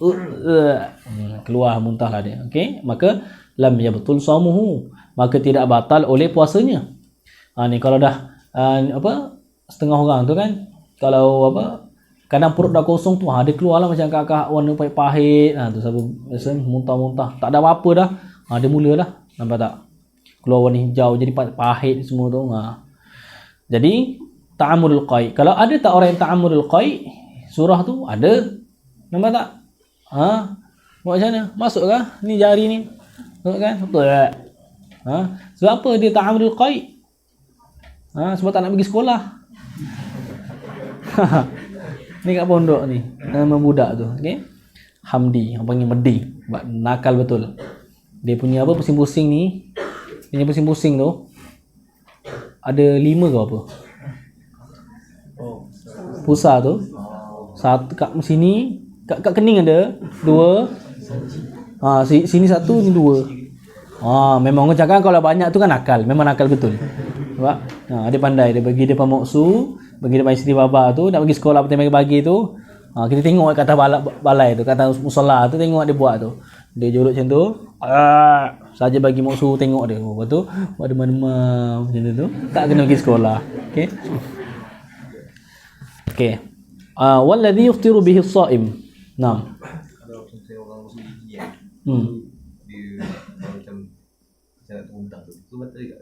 Keluar muntahlah dia. Okey, maka lam yabtul shaumuhu, maka tidak batal oleh puasanya. Ni kalau dah setengah orang tu kan, kalau kadang perut dah kosong tu, dia keluarlah macam kakak warna pahit. Tu sebab muntah-muntah. Tak ada apa-apa dah. Dia mulalah. Nampak tak? Keluar warna hijau jadi pahit semua tu. Jadi ta'amudul qai'. Kalau ada tak orang yang ta'amudul qai', surah tu ada. Nampak tak? Buat macam mana? Masuk kah? Ni jari ni. Masuk kan? Betul tak? Sebab apa dia ta'amudul qai'? Sebab tak nak pergi sekolah. Ni kat pondok ni. Nama budak tu. Okay? Hamdi. Orang panggil Medi. Buat nakal betul. Dia punya pusing-pusing ni. Dia punya pusing-pusing tu. Ada 5 ke apa? Pusar tu. Satu kat sini, kat kening ada 2. Sini 1, ni 2. Memang orang cakap kalau banyak tu kan nakal. Memang nakal betul. Nampak? Dia pandai. Dia bagi dia pemoksu, bagi dia isteri baba tu, nak pergi sekolah pagi tu. Kita tengok kat atas balai tu, kat atas musola tu, tengok dia buat tu. Dia jurut macam tu. Saja bagi moksu tengok dia. Lepas tu ada demam macam tu. Tak kena pergi sekolah. Okey. Walladhi yuftiru bihi as-shaim. Naam. Kalau contohnya orang masuk gigi kan, dia macam nak termuntah tu batal juga.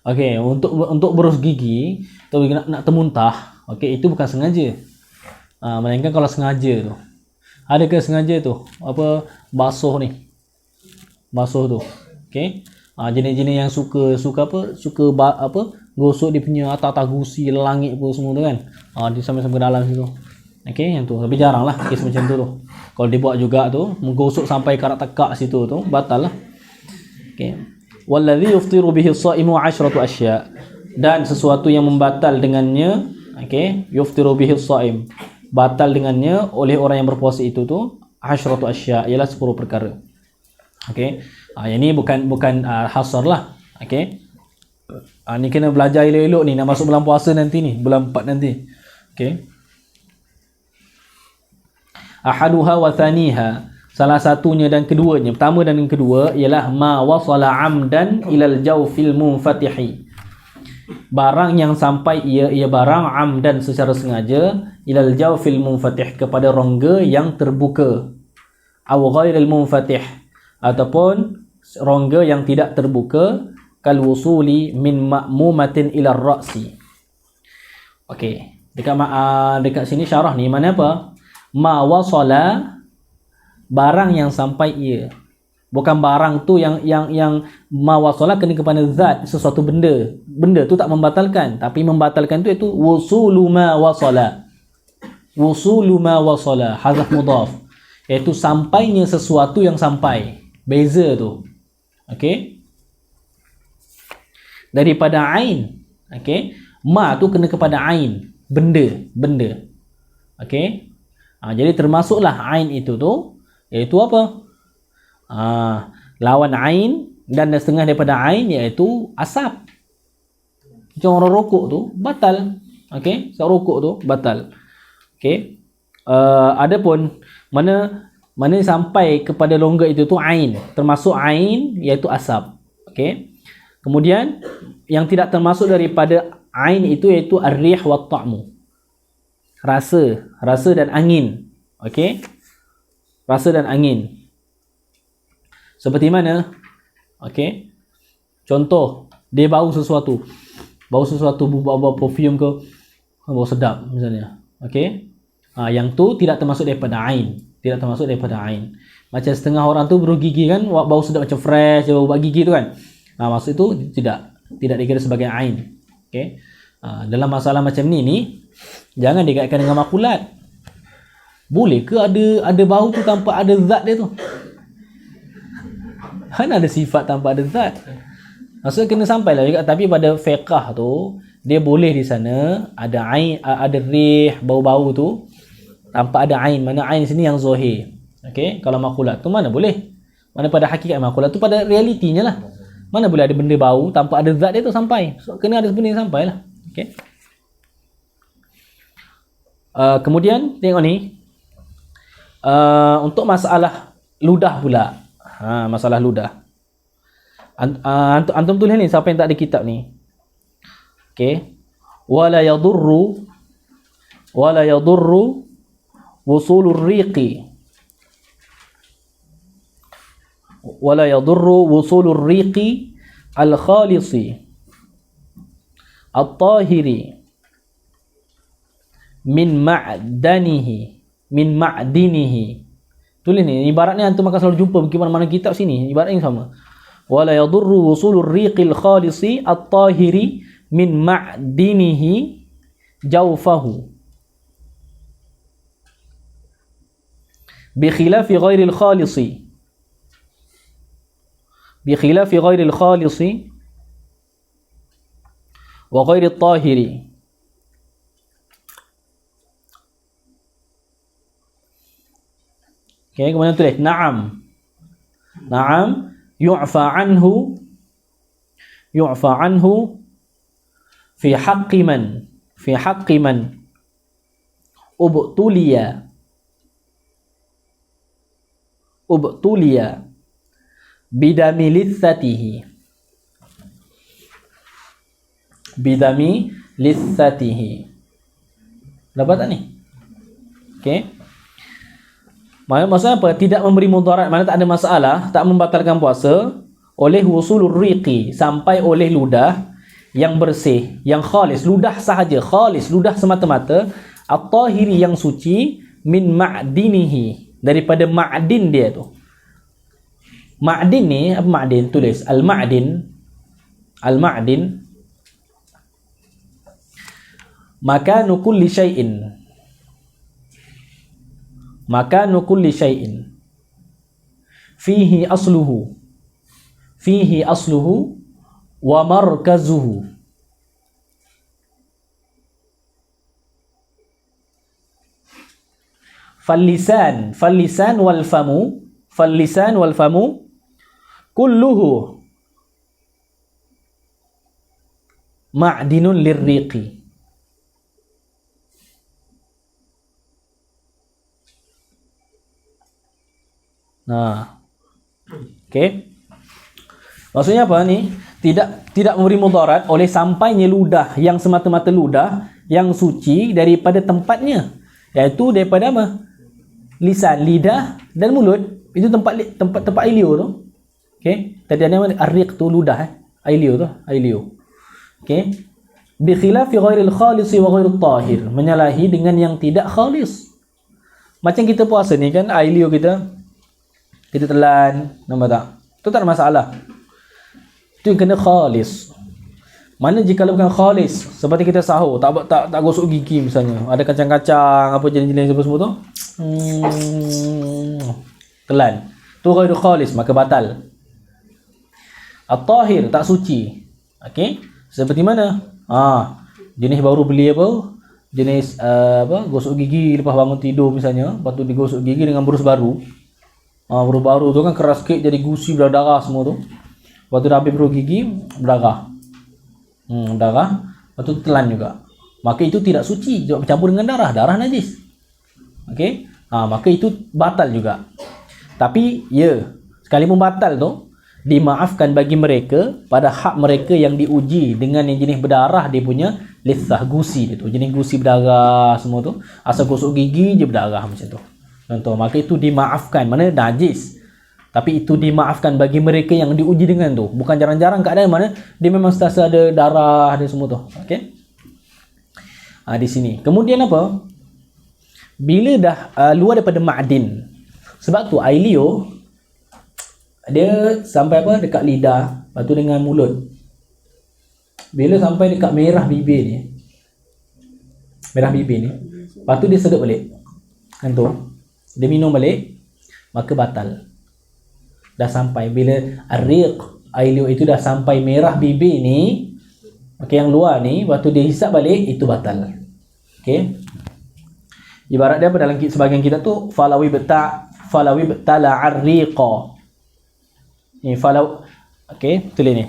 Okey, untuk berus gigi atau nak termuntah, okey, itu bukan sengaja. Melainkan kalau sengaja tu. Adakah sengaja tu? Apa basuh ni? Basuh tu. Okey. Jenis-jenis yang suka gosok dia punya atas gusi, langit apa semua tu kan. Dia sampai-sampai ke dalam situ. Okey, yang tu. Tapi jarang lah kes macam tu tu. Kalau dia buat juga tu, menggosok sampai karat tekak situ tu, batal lah. Okey. Walladhi yuftiru bihi as-shaimu 'ashratu asya'. Dan sesuatu yang membatal dengannya, okey, yuftiru bihi as-shaim. Batal dengannya oleh orang yang berpuasa itu tu 'ashratu asya', ialah 10 perkara. Okey. Yang ni bukan hasar lah. Okey. Ni kena belajar elok-elok ni, nak masuk bulan puasa nanti ni, bulan 4 nanti. Okey. Ahaduha wa thaniha, salah satunya dan keduanya, pertama dan yang kedua ialah ma wasala amdan ilal jawfil munfatihi. Barang yang sampai ia barang amdan secara sengaja ilal jawfil munfatih, kepada rongga yang terbuka, aw ghairil munfatih, ataupun rongga yang tidak terbuka, kal wusuli min ma'mumatin ila ra'si. Okey, dekat sini syarah ni mana apa? Ma wasala, barang yang sampai ia. Bukan barang tu yang ma wasala kena kepada zat, sesuatu benda. Benda tu tak membatalkan, tapi membatalkan tu iaitu wusulu ma wasala. Wusulu ma wasala, hazaf mudhaf, iaitu sampainya sesuatu yang sampai. Beza tu. Okey. Daripada ain. Okey. Ma tu kena kepada ain, benda. Okey. Jadi termasuklah ain itu tu, iaitu apa? Lawan ain dan setengah daripada ain iaitu asap. Macam orang rokok tu batal. Okey, seorang rokok tu batal. Okey. Adapun mana sampai kepada longga itu tu ain, termasuk ain iaitu asap. Okey. Kemudian yang tidak termasuk daripada ain itu iaitu ar-rih wa ta'mu. Rasa dan angin. Okey. Rasa dan angin. Seperti mana? Okey. Contoh, dia bau sesuatu. Bau perfume ke, bau sedap misalnya. Okey. Yang tu tidak termasuk daripada ain. Macam setengah orang tu berus gigi kan, bau sedap macam fresh, bau gigi tu kan. Maksud itu tidak dikira sebagai ain. Okey. Dalam masalah macam ni jangan dikaitkan dengan makulat. Boleh ke ada bau tu tanpa ada zat dia tu? Kan ada sifat tanpa ada zat. Maksudnya kena sampailah juga, tapi pada fiqh tu dia boleh di sana ada ain, ada rih, bau-bau tu tanpa ada ain. Mana ain sini yang zahir. Okey, kalau makulat tu mana boleh? Mana pada hakikat makulat tu pada realitinya lah. Mana boleh ada benda bau tanpa ada zat dia tu sampai. So kena ada benda yang sampailah. Okey. Kemudian tengok ni, untuk masalah ludah pula. Masalah ludah. Antum tulis ni, siapa yang tak ada kitab ni. Okey. Wala yadurru wusulur riqi. Wala yadurru wusulur riqi al-khalisi at-tahiri min ma'dinihi. Tulis ni, ibarat ni antum akan selalu jumpa pergi mana-mana kitab sini, ibarat yang sama. Wala yadurru wusulur riqil khalisi at-tahiri min ma'dinihi jawfahu bi khilafi ghairil khalisi wa ghairil tahiri. Okay, kemudian tulis na'am yu'fa anhu fi haqqi man ubtuliya bidami lithatihi. Dapat tak ni? Okey. Maksudnya apa? Tidak memberi mudarat, mana tak ada masalah, tak membatalkan puasa oleh wusulur riqi, sampai oleh ludah yang bersih, yang khalis, ludah sahaja, khalis, ludah semata-mata, at-tahiri yang suci, min ma'dinihi, daripada ma'din dia tu. Ma'din ni, apa ma'din? Tulis al-ma'din. Al-ma'din makanu kulli syai'in. Makanu kulli syai'in fihi asluhu, fihi asluhu wa markazuhu. Fallisan wal famu, fallisan wal famu kulluhu ma'dinun lirriqi. Nah, okey. Maksudnya apa ni? Tidak memberi mudarat oleh sampainya ludah yang semata-mata ludah yang suci daripada tempatnya, iaitu daripada apa? Lisan, lidah dan mulut. Itu tempat ailio tu. Okey. Tadi ada ar-riq tu ludah, ailio tu, ailio. Okey. Bi khilafi ghairil khalis wa ghairut tahir, menyalahi dengan yang tidak khalis. Macam kita puasa ni kan, ailio kita telan, nampak tak? Itu tak ada masalah. Itu yang kena khalis. Mana jika bukan khalis, seperti kita sahur, tak gosok gigi misalnya, ada kacang-kacang, apa jenis-jenis apa semua tu, telan. Tu ghairu khalis, maka batal. At-tahir, tak suci. Okey? Seperti mana? Jenis baru beli apa? Jenis gosok gigi lepas bangun tidur misalnya, lepas tu digosok gigi dengan brus baru. Brus baru tu kan keras sikit, jadi gusi berdarah semua tu. Lepas tu dah habis brus gigi, berdarah. Darah, lepas tu telan juga. Maka itu tidak suci, sebab bercampur dengan darah najis. Okey? Maka itu batal juga. Tapi ya, sekalipun batal tu dimaafkan bagi mereka pada hak mereka yang diuji dengan yang jenis berdarah, dia punya lithah, gusi dia tu, jenis gusi berdarah semua tu, asal gosok gigi je berdarah macam tu. Contoh, maka itu dimaafkan, mana najis. Tapi itu dimaafkan bagi mereka yang diuji dengan tu. Bukan jarang-jarang keadaan mana dia memang sentiasa ada darah dan semua tu. Okey? Di sini. Kemudian apa? Bila dah luar daripada ma'din. Sebab tu ailio dia sampai apa? Dekat lidah, lepas tu dengan mulut. Bila sampai dekat merah bibir ni. Merah bibir ni. Lepas tu dia sedut balik. Kan tu. Dia minum balik, maka batal. Dah sampai bila ar-riq, ailio itu dah sampai merah bibir ni, okey, yang luar ni, waktu dia hisap balik, itu batal. Okey. Ibarat dia apa dalam sebahagian kita tu, falawi betala ar-riqa. Ni falau, okey, tulis ni.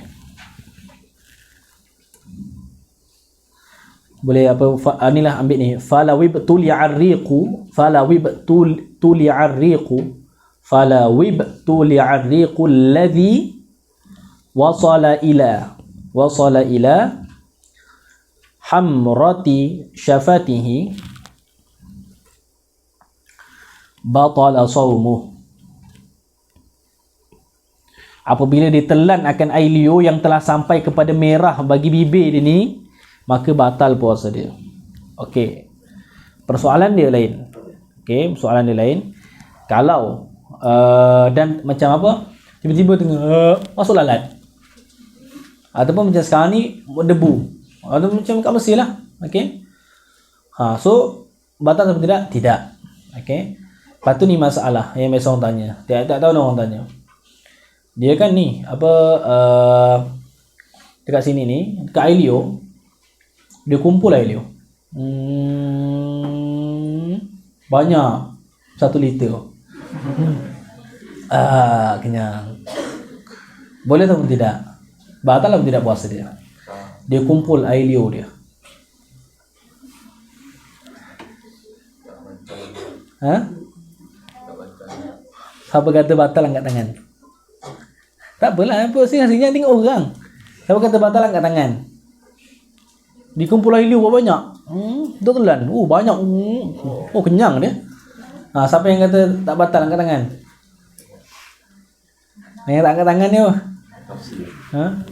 Boleh apa, inilah ambil ni, falawi betuli ar-riqu, falawi betuli ar-riqu, fala wibtu li'arriqu alladhi wasala ila hamrati syafatihi batala sawmuh. Apabila ditelan akan ailio yang telah sampai kepada merah bagi bibir dia ni, maka batal puasa dia. Okey. Persoalan dia lain. Okey, persoalan dia lain. Kalau dan macam apa, tiba-tiba tengah masuk lalat, ataupun macam sekarang ni debu, atau macam kat Mesir lah. Okey. So batal atau tidak? Tidak. Okey. Lepas tu ni masalah yang biasa orang tanya. Tak tahu orang tanya. Dia kan ni apa, dekat sini ni, dekat ailio, dia kumpul ailio. Banyak 1 liter. Kenyang. Boleh atau tidak? Batal atau tidak puasa dia? Dia kumpul ailio dia. Siapa kata batal angkat tangan? Tak apalah, apa sini tengok orang. Siapa kata batal angkat tangan? Dikumpul ailio berapa banyak? Betul kan? Banyak. Kenyang dia. Siapa yang kata tak batal angkat tangan? Yang tak angkat tangan ni apa?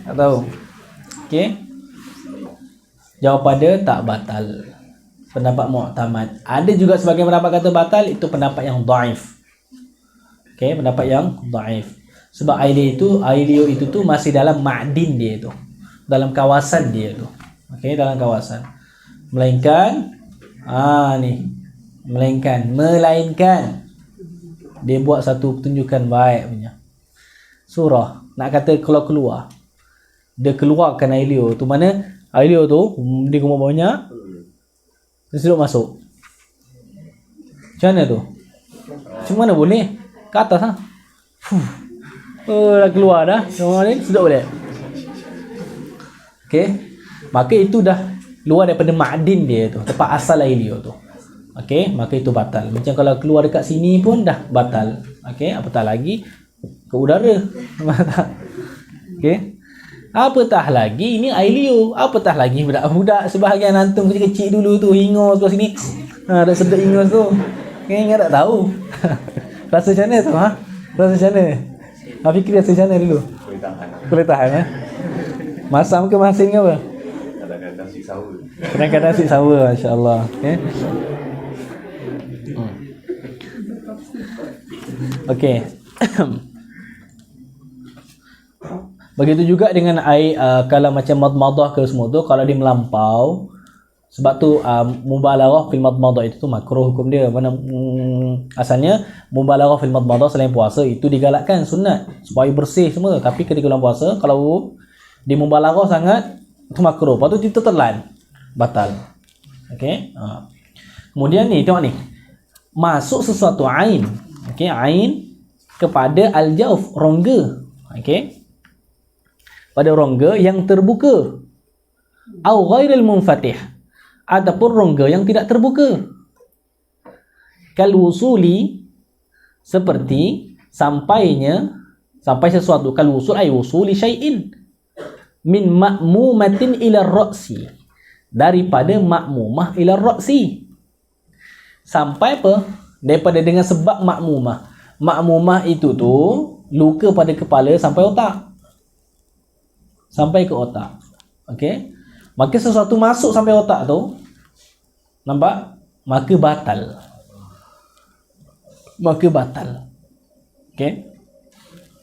Tak tahu. Okey. Jawapan dia tak batal. Pendapat mu'tamad. Ada juga sebagian pendapat kata batal, itu pendapat yang dhaif. Okey, pendapat yang dhaif. Sebab air liur itu tu masih dalam ma'din dia tu. Dalam kawasan dia tu. Okey, dalam kawasan. Melainkan melainkan dia buat satu pertunjukan baik punya. Surah nak kata kalau keluar, dia keluarkan air liur tu, mana air liur tu dia kumpul banyak, dia sedut masuk. Macam mana tu? Macam mana boleh? Ke atas ha? Dah keluar dah. Semua ni sedut balik. Okey. Maka itu dah luar daripada ma'din dia tu, tempat asal air liur tu. Okey, maka itu batal. Macam kalau keluar dekat sini pun dah batal. Okey, apatah lagi ke udara. Okey. Apatah lagi ini air liur. Apatah lagi budak-budak sebahagian antum kecil-kecil dulu tu hingus kat sini. Dah sedut hingus tu. Ingat tak tahu. Rasa macam mana tu Rasa macam mana? Fikir rasa macam mana dulu? Boleh tahan Masam ke masin ke apa? Kadang-kadang si sawa. Kadang-kadang si sawa, masya-Allah. Okey. Okey. Begitu juga dengan air kalau macam madmadah ke semua tu, kalau dia melampau, sebab tu mubalaghah fil madmadah itu tu makruh hukum dia. Mana asalnya mubalaghah fil madmadah selain puasa itu digalakkan sunat supaya bersih semua, tapi ketika bulan puasa kalau dia mubalaghah sangat itu makruh. Lepas tu kita telan, batal. Okey. Kemudian ni tengok ni. Masuk sesuatu ain. Okey, ain kepada al-jawf, rongga. Okey. Pada rongga yang terbuka. Au ghairil munfatih. Ataupun rongga yang tidak terbuka. Kal wusuli, seperti sampai sesuatu. Kal wusul ay wusuli syai'in min ma'mumatin ila ra'si, daripada ma'mumah ila ra'si. Sampai apa? Daripada dengan sebab ma'mumah. Ma'mumah itu tu luka pada kepala sampai otak. Sampai ke otak. Okey. Maka sesuatu masuk sampai otak tu, nampak? Maka batal. Maka batal. Okey.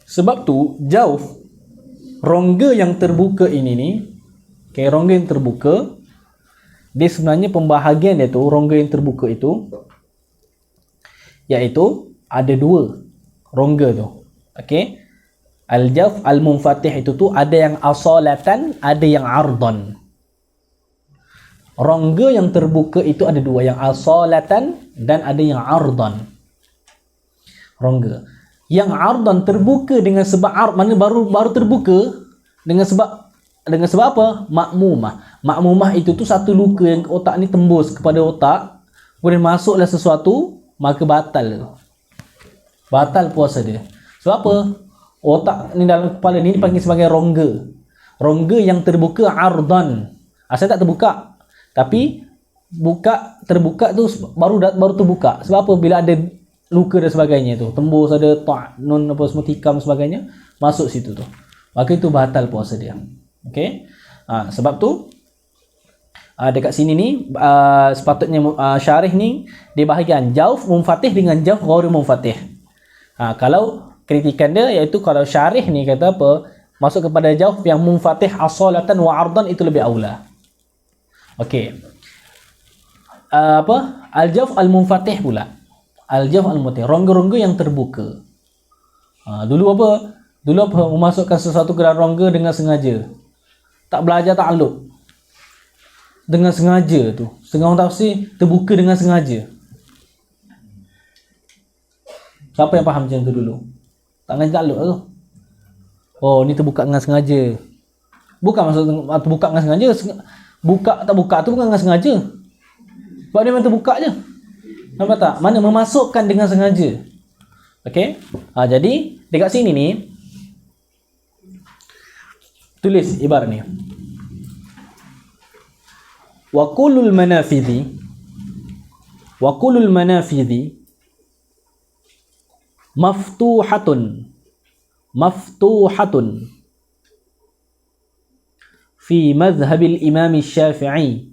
Sebab tu jauh rongga yang terbuka ini ni, okey, rongga yang terbuka, dia sebenarnya pembahagian dia tu, rongga yang terbuka itu, iaitu ada dua rongga tu. Okey. Al-jawf al-munfatih itu tu ada yang asalatan, ada yang ardan. Rongga yang terbuka itu ada dua, yang asalatan dan ada yang ardan. Rongga yang ardan terbuka dengan sebab mana baru terbuka dengan sebab apa? Makmumah. Makmumah itu tu satu luka yang otak ni tembus kepada otak, kemudian masuklah sesuatu, maka batal. Batal puasa dia. Sebab apa? Otak ni dalam kepala ni dipanggil sebagai rongga. Rongga yang terbuka ardan. Asal tak terbuka. Tapi terbuka tu baru terbuka. Sebab apa? Bila ada luka dan sebagainya tu, tembus, ada ta'nun apa semua, tikam sebagainya, masuk situ tu, maka itu batal puasa dia. Okey. Sebab tu dekat sini ni sepatutnya syarih ni dia bahagikan jawf munfatih dengan jawf ghairi munfatih. Kalau kritikan dia iaitu kalau syarih ni kata apa, masuk kepada jawf yang munfatih asalatan wa ardan, itu lebih aula. Okey. Al-jawf al-munfatih pula. Al-jawf al-munfatih, rongga-rongga yang terbuka. Dulu apa? Memasukkan sesuatu ke dalam rongga dengan sengaja. Tak belajar ta'alluq. Dengan sengaja tu. Setengah orang tafsir terbuka dengan sengaja. Siapa yang faham macam tu dulu? Tak ngaji ta'alluq tu. Oh, ni terbuka dengan sengaja. Bukan maksud terbuka dengan sengaja. Buka tak buka tu bukan dengan sengaja. Sebab dia memang terbuka je. Nampak tak? Mana memasukkan dengan sengaja. Okey? Jadi dekat sini ni tulis ibarat ni. Wa qulul manafidhi Maftuhatun. Maftuhatun. Fi madhhabil Imam Syafi'i.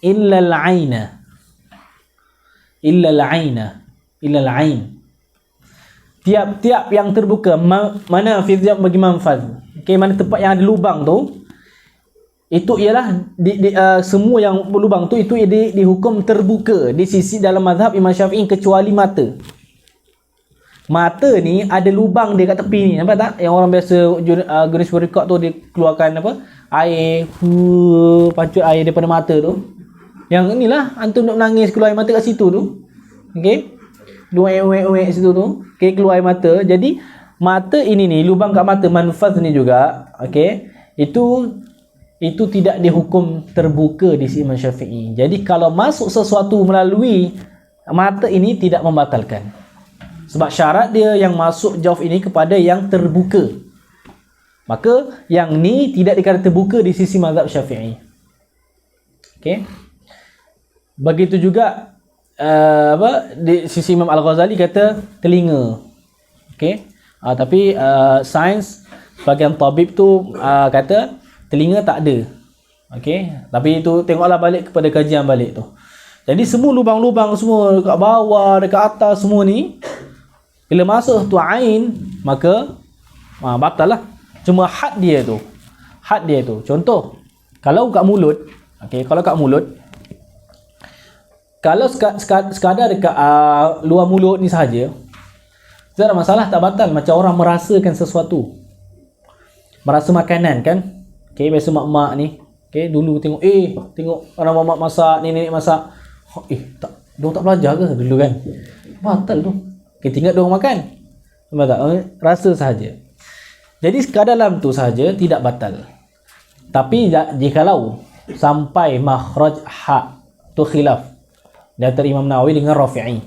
Illa al-'aina. Illa al-'aina. Illa al-'ain. Tiap-tiap yang terbuka, mana fi'il bagi manfaz. Okey, mana tempat yang ada lubang tu, itu ialah semua yang berlubang tu itu dihukum terbuka di sisi dalam mazhab Imam Syafi'i kecuali mata. Mata ni ada lubang dia kat tepi ni, nampak tak? Yang orang biasa guna record tu dia keluarkan apa? Air, pancut air daripada mata tu. Yang inilah antum nak menangis keluar air mata kat situ tu. Okey. Dua kat situ tu. Okey, keluar air mata. Jadi mata ini ni, lubang kat mata manfaz ni juga, okey. Itu tidak dihukum terbuka di sisi Imam Syafi'i. Jadi kalau masuk sesuatu melalui mata ini tidak membatalkan. Sebab syarat dia yang masuk jauf ini kepada yang terbuka. Maka yang ni tidak dikata terbuka di sisi mazhab Syafi'i. Okey. Begitu juga di sisi Imam Al-Ghazali kata telinga. Okey. Tapi sains bahagian tabib tu kata telinga tak ada. Okey. Tapi itu tengoklah balik kepada kajian balik tu. Jadi semua lubang-lubang semua dekat bawah, dekat atas semua ni bila masuk tu ain, maka batal lah. Cuma had dia tu. Contoh, kalau kat mulut, okey, kalau kat mulut, kalau sekadar dekat luar mulut ni sahaja, tak ada masalah, tak batal. Macam orang merasakan sesuatu. Merasa makanan kan? Okey, biasa mak-mak ni, okey, dulu tengok orang mak masak, nenek masak. Tak, diorang tak belajar ke dulu kan? Batal tu. Okey, tinggal diorang makan. Nampak tak? Rasa sahaja. Jadi sekadar dalam tu sahaja tidak batal. Tapi jikalau sampai makhraj ha, tu khilaf di antara Imam Nawawi dengan Rafi'i.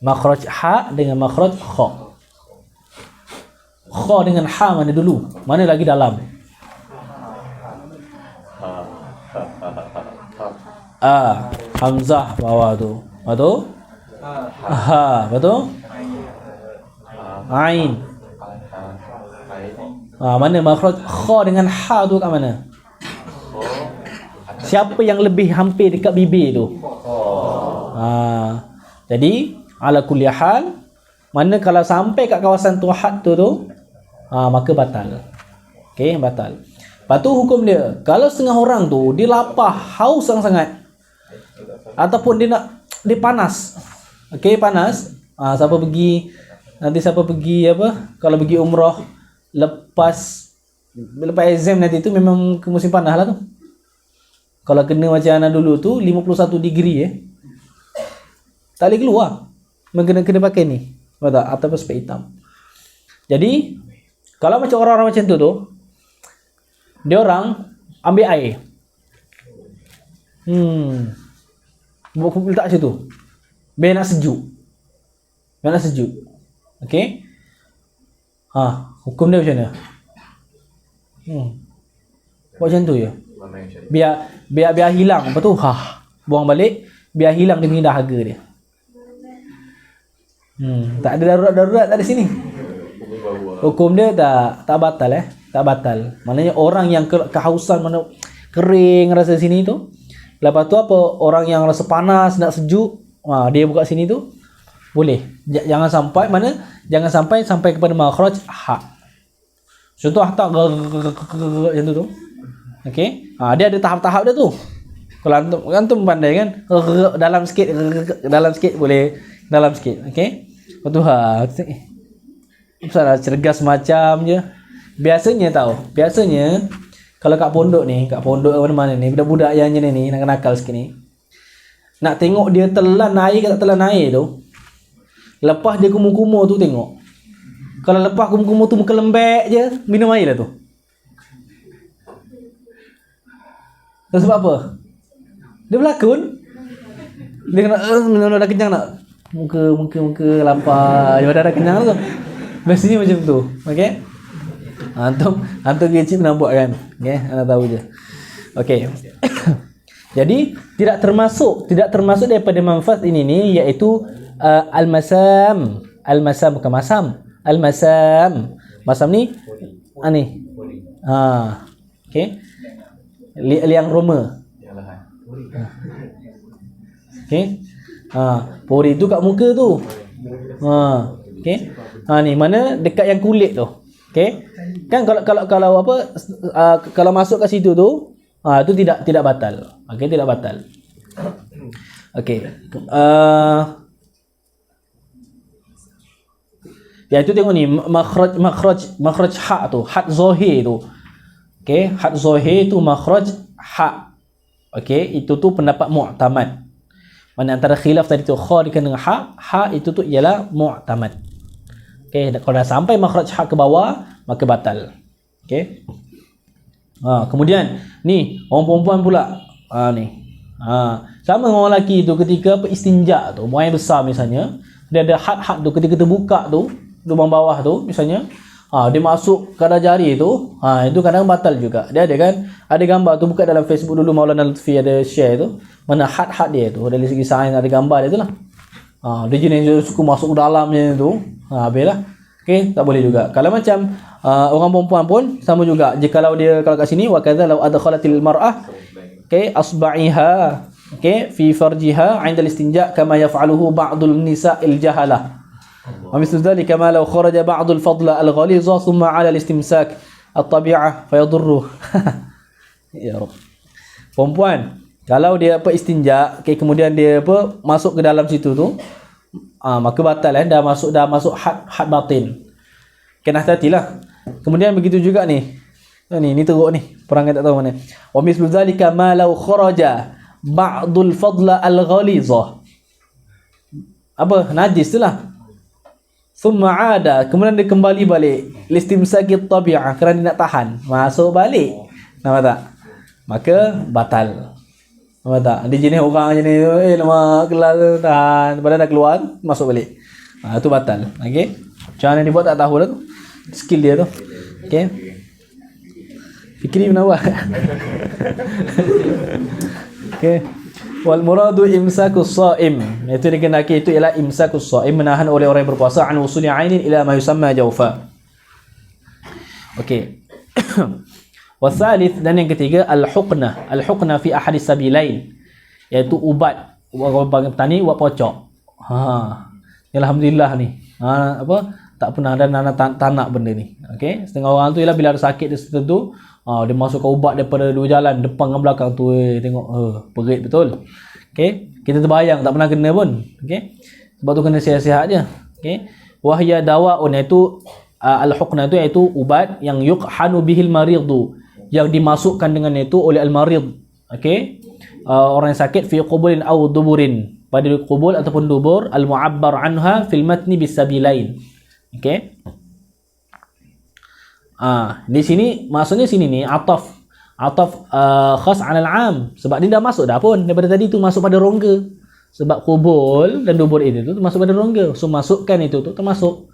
Makhraj ha dengan makhraj kha. Kha dengan ha mana dulu? Mana lagi dalam? Hamzah bawah tu. Betul? Ha, betul? Ain. Mana makhraj kha dengan ha tu kat mana? Siapa yang lebih hampir dekat bibir tu? Jadi ala kulli hal, mana kalau sampai kat kawasan tu had tu maka batal. Okey, batal. Lepas tu hukum dia, kalau setengah orang tu dia lapar, haus sangat, ataupun dia panas. Okey, panas. Siapa pergi kalau pergi umrah lepas exam nanti tu memang ke musim panas lah tu. Kalau kena macam anak dulu tu 51 degree tak boleh keluar. Kena pakai ni. Betul tak? Ataupun spek hitam. Jadi kalau macam orang-orang macam tu dia orang ambil air. Letak macam tu. Biar nak sejuk. Okey. Hukum dia macam mana? Buat macam tu je. Biar hilang apa tu? Buang balik, biar hilang dia punya dahaga dia. Tak ada darurat tak ada sini. Hukum dia tak batal tak batal. Maknanya orang yang kehausan, mana kering rasa sini tu, lepas tu apa, orang yang rasa panas nak sejuk, dia buka sini tu boleh. Jangan sampai kepada makhraj ha. Contoh tak macam tu. Okey. Dia ada tahap-tahap dia tu. Kalau antum pandai kan, dalam sikit boleh, dalam sikit. Okey. Betul Pasal cergas macam je. Biasanya kalau kat pondok mana-mana ni, budak-budak yang macam ni nakal sikit ni, nak tengok dia telan air ke tak telan air tu, lepas dia kumur-kumur tu tengok. Kalau lepas kumur-kumur tu muka lembek je, minum air lah tu. Dan sebab apa? Dia berlakon. Dia kena dah kenyang nak. Muka lapar. Dia dah kenyang tu. Biasanya macam tu. Okey? Antum kecil pernah buat kan? Okey, anda tahu je. Okey. Jadi tidak termasuk daripada manfaat ini ni, iaitu al-masam. Al-masam bukan masam. Al-masam. Masam ni ni. Okey. Liang Roma. Yang lahan. Okey. Pori tu kat muka tu. Okey. Ni mana dekat yang kulit tu. Okey. Kan kalau apa kalau masuk kat situ tu, itu tidak batal. Okey, tidak batal. Okey. Ya itu tengok ni makhraj ha tu, had zahir tu. Okey, had zahir tu makhraj ha. Okey, itu tu pendapat mu'tamad. Mana antara khilaf tadi tu kha dengan ha itu tu ialah mu'tamad. Okey, kalau dah sampai makhraj ha ke bawah maka batal. Okey. Kemudian ni orang perempuan pula. Ni. Sama dengan orang lelaki tu ketika istinja tu, buang air besar misalnya, dia ada had tu ketika terbuka tu, lubang bawah tu misalnya, dia masuk kadar jari tu, itu kadang batal juga. Dia ada gambar tu, buka dalam Facebook dulu, Maulana Lutfi ada share tu, mana had dia tu, dari segi sains ada gambar dia tu lah. Dia jenis suka masuk ke dalamnya tu, habislah. Okey, tak boleh juga. Kalau macam orang perempuan pun sama juga. Jikalau dia kalau kat sini wa kadza law adkhalatil mar'ah asba'iha fi farjiha 'inda al-istinja' kama yaf'aluhu ba'dul nisa'il jahalah. ومثل ذلك ما لو خرج بعض الفضل الغليظ ثم على الاستمساك الطبيعة فيضره. Ya Rabb. Perempuan kalau dia istinja, kemudian dia masuk ke dalam situ tu, maka batal dah masuk had batin. Kena hati-hatilah. Kemudian begitu juga ni. Ni teruk ni. Perangai tak tahu mana. Wa mislu zalika ma law kharaja ba'dul fadla al-ghaliza. Apa? Najis tu lah. Thumma ada, kemudian dia kembali balik listimsaki tabi'ah, kerana dia nak tahan masuk balik. Nampak tak? Maka batal. Nampak tak? Dia jenis orang jenis lama kelas tahan, padahal dah keluar masuk balik. Itu batal. Okey. Macam mana dia buat tak tahu dah tu. Skill dia tu. Okey. Fikri menawar. Okey. Wal muradu imsakus shaim, itu dikehendaki itu ialah imsakus shaim, menahan oleh orang yang berpuasa an wusuli ainin ila ma yusamma jawfa. Okey. Wasalith, dan yang ketiga al-huqnah fi ahadis sabilain, iaitu ubat bagi petani ubat pocok. Alhamdulillah ni. Tak pernah ada tanak benda ni. Okey, setengah orang tu ialah bila ada sakit dia tertentu, dia masukkan ubat daripada dua jalan, depan dengan belakang tu, tengok perit betul. Okey, kita terbayang tak pernah kena pun. Okey, sebab tu kena sihat-sihat je. Okey, wahya dawaun, iaitu al-huqnah itu iaitu ubat yang yuqhanu bihil maridu, yang dimasukkan dengan itu oleh al-marid. Okey, orang yang sakit fi qubulin aw duburin, pada qubul ataupun dubur, al-mu'abbar anha fil matni bisabilain. Okey. Di sini maksudnya sini ni ataf khas 'ala al-'am, sebab dia dah masuk dah pun daripada tadi tu, masuk pada rongga. Sebab kubul dan dubur itu tu masuk pada rongga. So masukkan itu tu termasuk.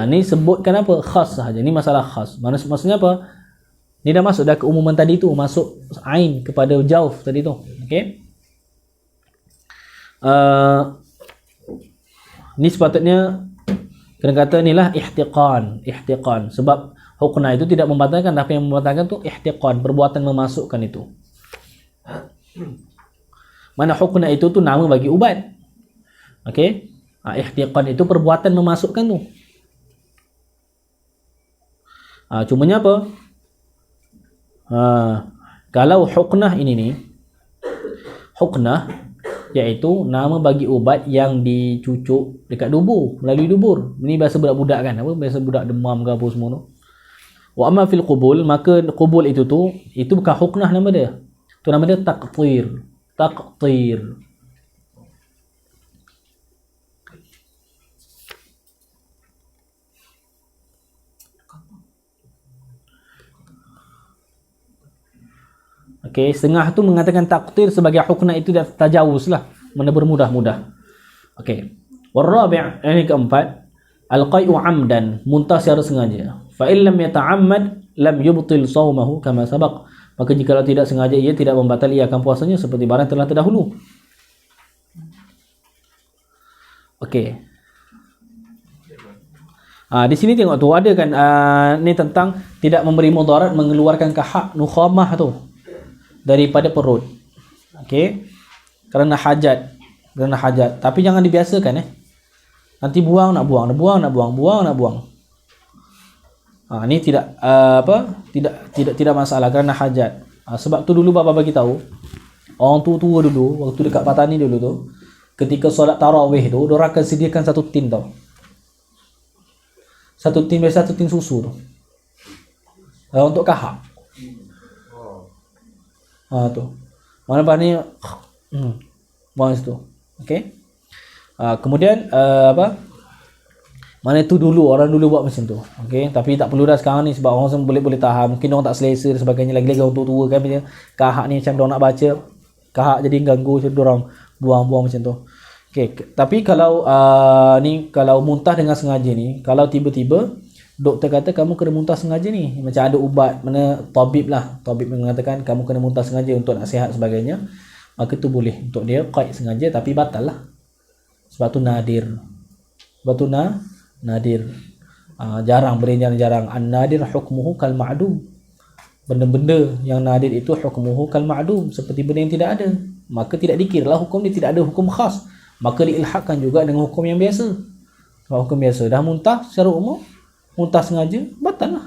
Ni sebutkan apa? Khas sahaja. Ni masalah khas. Maksudnya apa? Ni dah masuk dah keumuman tadi tu, masuk ain kepada jauf tadi tu. Okey. Ni sepatutnya kena kata inilah ihtiqan. Sebab huknah itu tidak membatalkan, tapi yang membatalkan tu ihtiqan, perbuatan memasukkan itu. Mana huknah itu tu nama bagi ubat. Okey. Ihtiqan itu perbuatan memasukkan tu. Cumanya apa? Kalau huknah ini ni, huknah iaitu nama bagi ubat yang dicucuk dekat dubur, melalui dubur. Ini bahasa budak-budak kan, apa bahasa budak demam ke apa semua tu. Wa amma fil qubul, maka qubul itu bukan huknah nama dia. Tu nama dia taqtir. Okey, setengah tu mengatakan taqtir sebagai huknah itu dah tajawuz lah, mana bermudah-mudah. Okey. Warabi', yang keempat, al-qai'u 'amdan, muntah secara sengaja. Fa in lam yata'ammad lam yubtil shaumahu kama sabaq. Maka jikalau tidak sengaja ia tidak membatali ia akan puasanya seperti barang telah terdahulu. Okey. Di sini tengok tu ada kan ni tentang tidak memberi mudarat mengeluarkan kahak nukhamah tu daripada perut. Okey. Kerana hajat. Tapi jangan dibiasakan Nanti buang nak buang, buang nak buang. Ni tidak tidak masalah kerana hajat. Sebab tu dulu bapa bagi tahu orang tua dulu waktu dekat Patani dulu tu, ketika solat tarawih tu diorang akan sediakan satu tin tau. Satu tin, biasa satu tin susu tu. Untuk kahak. Tu. Mana lepas ni buang situ. Okey. Kemudian mana itu dulu orang dulu buat macam tu. Okey, tapi tak perlu dah sekarang ni sebab orang semua boleh tahan. Mungkin orang tak selesa dan sebagainya, lagi-lagi orang tua-tua kan macam kahak ni macam dia nak baca kahak jadi ganggu, jadi orang buang-buang macam tu. Okey, tapi kalau ni kalau muntah dengan sengaja ni, kalau tiba-tiba doktor kata kamu kena muntah sengaja ni, macam ada ubat mana tabib mengatakan kamu kena muntah sengaja untuk nak sihat sebagainya, maka tu boleh untuk dia qaid sengaja tapi batal lah. Sebab tu nadir. Nadir. Jarang, benda jarang. An-nadir hukmuhu kal ma'dum. Benda-benda yang nadir itu hukmuhu kal ma'dum, seperti benda yang tidak ada. Maka tidak dikiralah hukum dia, tidak ada hukum khas. Maka diilhaqkan juga dengan hukum yang biasa. Kalau hukum biasa dah muntah secara umum, muntah sengaja, batal lah.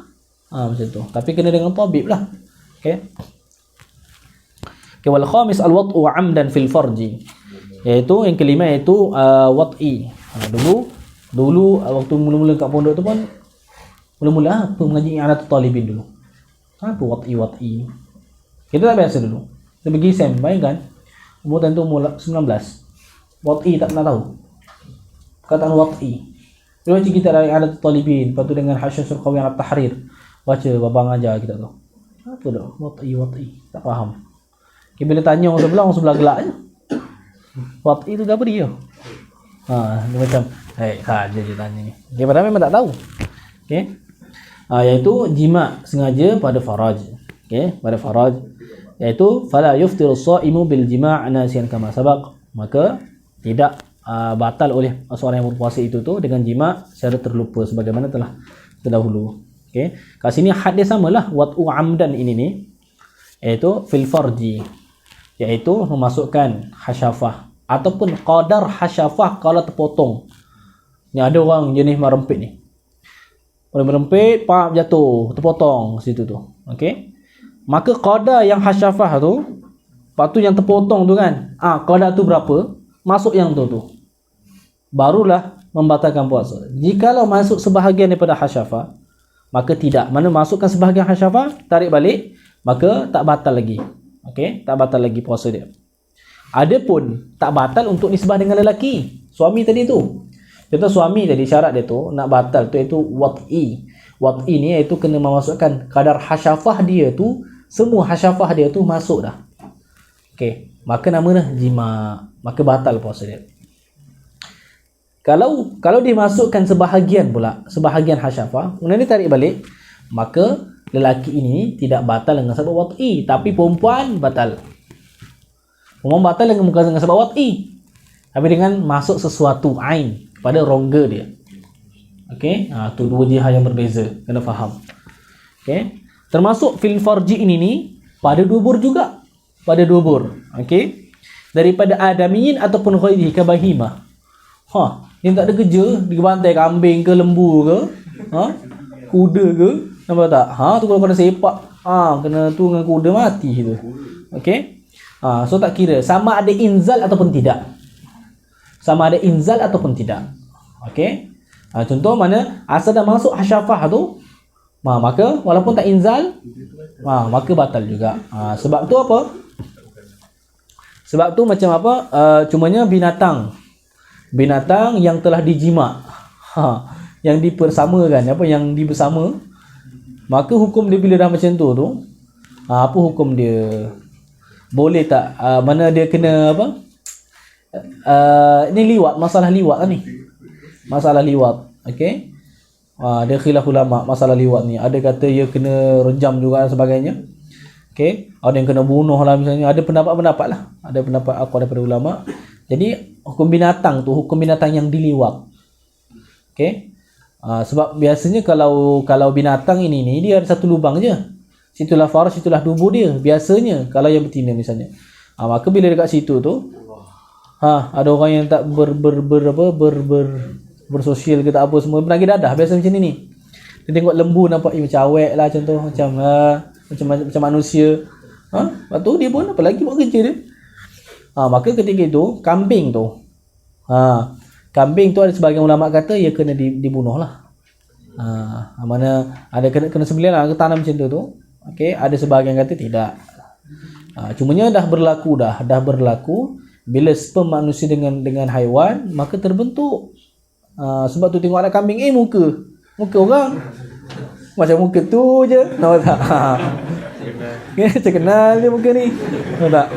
Macam tu. Tapi kena dengan tabib lah. Okey. Wal khamis al-wat'u 'amdan fil farji. Iaitu yang kelima iaitu wat'i. Dulu waktu mula-mula kat pondok tu pun mula-mula apa mengaji i'anatul talibin dulu. Apa wat'i. Kita tak biasa dulu. Kita pergi SEM, bayangkan umur tentu umur 19. Wat'i tak pernah tahu. Kataan wat'i. Dia baca kita dari i'anatul talibin, lepas tu dengan Hasyan Surqawi al-Tahrir. Baca babang ajar kita tu. Apa dah wat'i. Tak faham. Bila tanya orang sebelah gelak je. Wat'i tu apa dia? Dia macam saja je tanya ni. Okey, padahal memang tak tahu. Okey. Iaitu jima sengaja pada faraj. Okey, pada faraj iaitu fala yuftiru as-shaimu bil jima' nasiyan kama sabaq. Maka tidak batal oleh seorang yang berpuasa itu tu dengan jima' secara terlupa sebagaimana telah terdahulu. Okey. Kat sini had dia samalah wat'u amdan ini ni iaitu fil farji, iaitu memasukkan hasyafah ataupun qadar hasyafah kalau terpotong. Ni ada orang jenis merempit ni. Orang merempit, pak jatuh, terpotong situ tu. Okey. Maka qadar yang hasyafah tu, lepas tu yang terpotong tu kan. Qadar tu berapa? Masuk yang tu. Barulah membatalkan puasa. Jikalau masuk sebahagian daripada hasyafah, maka tidak. Mana masukkan sebahagian hasyafah, tarik balik, maka tak batal lagi. Okey, tak batal lagi puasa dia. Adapun tak batal untuk nisbah dengan lelaki, suami tadi tu. Contoh suami tadi syarat dia tu nak batal tu iaitu wat'i. Wat'i ni iaitu kena memasukkan kadar hasyafah dia tu, semua hasyafah dia tu masuk dah. Okey, maka nama dah jima, maka batal puasa dia. Kalau dimasukkan sebahagian pula, sebahagian hasyafah, kemudian dia tarik balik, maka lelaki ini tidak batal dengan sebab wat'i, tapi perempuan batal. Perempuan batal bukan dengan sebab wat'i, tapi dengan masuk sesuatu ain pada rongga dia. Okey, tu dua jihad yang berbeza, kena faham. Okey, termasuk fil farji ini ni pada dubur juga, pada dubur. Okey, daripada adamiyin ataupun ghairihi ka bahimah. Dia tak ada kerja, dia bantai kambing ke lembu ke, kuda ke, nampak tak? Tu kalau kena sepak, kena tu dengan kuda mati tu. Okey. So tak kira sama ada inzal ataupun tidak. Sama ada inzal ataupun tidak. Okey. Contoh mana asal dah masuk hasyafah tu, maka walaupun tak inzal, maka batal juga. Sebab tu apa? Sebab tu macam apa? Cumanya binatang yang telah dijima', yang dipersamakan, yang dibersama, maka hukum dia bila dah macam tu, apa hukum dia? Boleh tak mana dia kena apa? Ni liwat, masalah liwat lah ni. Masalah liwat. Okey. Dia khilaf ulama masalah liwat ni. Ada kata dia kena rejam juga dan sebagainya. Okey, ada yang kena bunuh lah misalnya. Ada pendapat-pendapat lah. Ada pendapat aku daripada ulama. Jadi hukum binatang tu hukum binatang yang diliwat. Okey. Sebab biasanya kalau binatang ini dia ada satu lubang je. Situlah faraj, situlah dubur dia. Biasanya kalau yang betina misalnya. Maka bila dekat situ tu ada orang yang tak bersosial ke tak apa semua menagih dadah biasa macam ni. Dia tengok lembu nampak macam awek lah contoh macam manusia. Lepas tu dia pun apa lagi buat kerja dia. Maka ketika itu kambing tu ada sebahagian ulama kata ia kena dibunuh lah. Mana ada kena sembelih lah, tanam macam tu. Okey, ada sebahagian kata tidak. Cumanya dah berlaku bila sperm manusia dengan haiwan maka terbentuk. Sebab tu tengok anak kambing muka orang macam muka tu je. Nampak tak? Macam kenal dia muka ni. Nampak tak?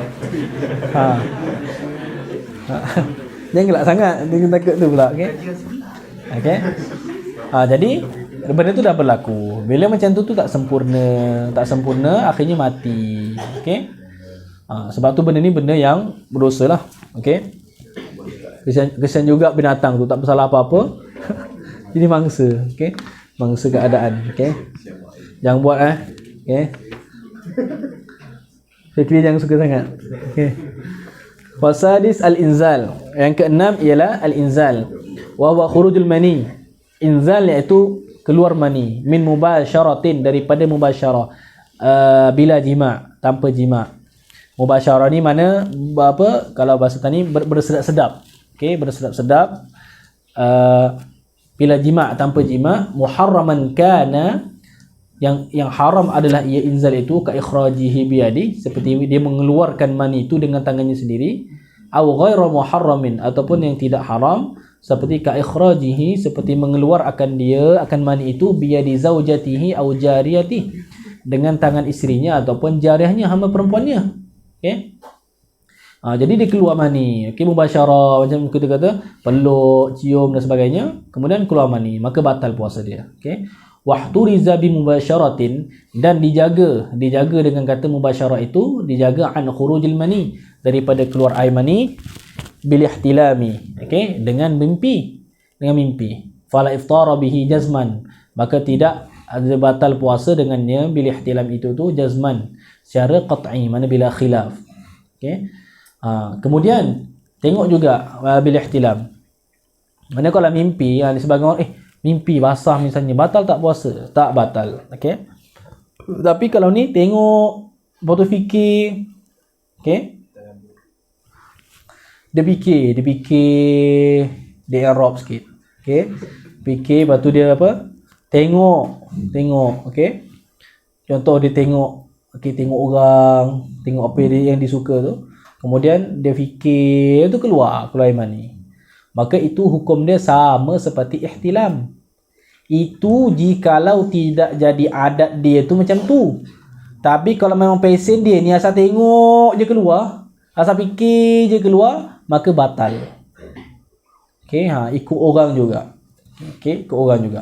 Jangan gelak sangat, dia takut tu pula. Okey. Jadi benda tu dah berlaku. Bila macam tu tak sempurna akhirnya mati. Okey. Sebab tu benda ni benda yang berdosa lah. Okey. Kesian juga binatang tu tak bersalah apa-apa. Jadi mangsa. Okey. Mangsa keadaan. Okey. Jangan buat okey. Fikri jangan suka sangat. Okey. Fasadis al-inzal. Yang keenam ialah al-inzal. Wa huwa khurujul mani. Inzal iaitu keluar mani min mubasyaratin, daripada mubasyarah bila jima', tanpa jima'. Mubasyarah ni mana kalau bahasa tani bersedap-sedap. Okey, bersedap-sedap bila jima', tanpa jima'. Muharraman kana, yang haram adalah ia inzal itu ka ikhrajihi biyadi, seperti dia mengeluarkan mani itu dengan tangannya sendiri. Au ghairu muharramin, ataupun yang tidak haram seperti ka ikhrajihi, seperti mengeluarkan mani itu biyadi zaujatihi au jariyatihi, dengan tangan isterinya ataupun jariahnya, hamba perempuannya. Okey. Jadi dia keluar mani. Okey, mubasyarah macam kita kata peluk, cium dan sebagainya, kemudian keluar mani, maka batal puasa dia. Okey. Wahturiza bi mubasyaratin, dan dijaga dengan kata mubasyarah itu dijaga an khurujil mani, daripada keluar air mani, bil ihtilami, okey, dengan mimpi. Fala iftara bihi jazman, maka tidak ada batal puasa dengannya bil ihtilam itu tu jazman, secara qat'i, mana bila khilaf. Okey. Kemudian tengok juga bil ihtilam. Mana kalau mimpi, sebagian orang mimpi basah misalnya, batal tak puasa? Tak batal. Okey. Tapi kalau ni tengok lepas tu fikir, okey, dia fikir dia Arab sikit. Okey. Fikir, lepas tu dia tengok, okey. Contoh dia tengok orang, tengok apa yang disuka tu. Kemudian dia fikir tu keluar air mani. Maka itu hukum dia sama seperti ihtilam. Itu jikalau tidak jadi adat dia tu macam tu. Tapi kalau memang pesen dia ni asal tengok je keluar, asal fikir je keluar, maka batal. Okey, ikut orang juga. Okey, ikut orang juga.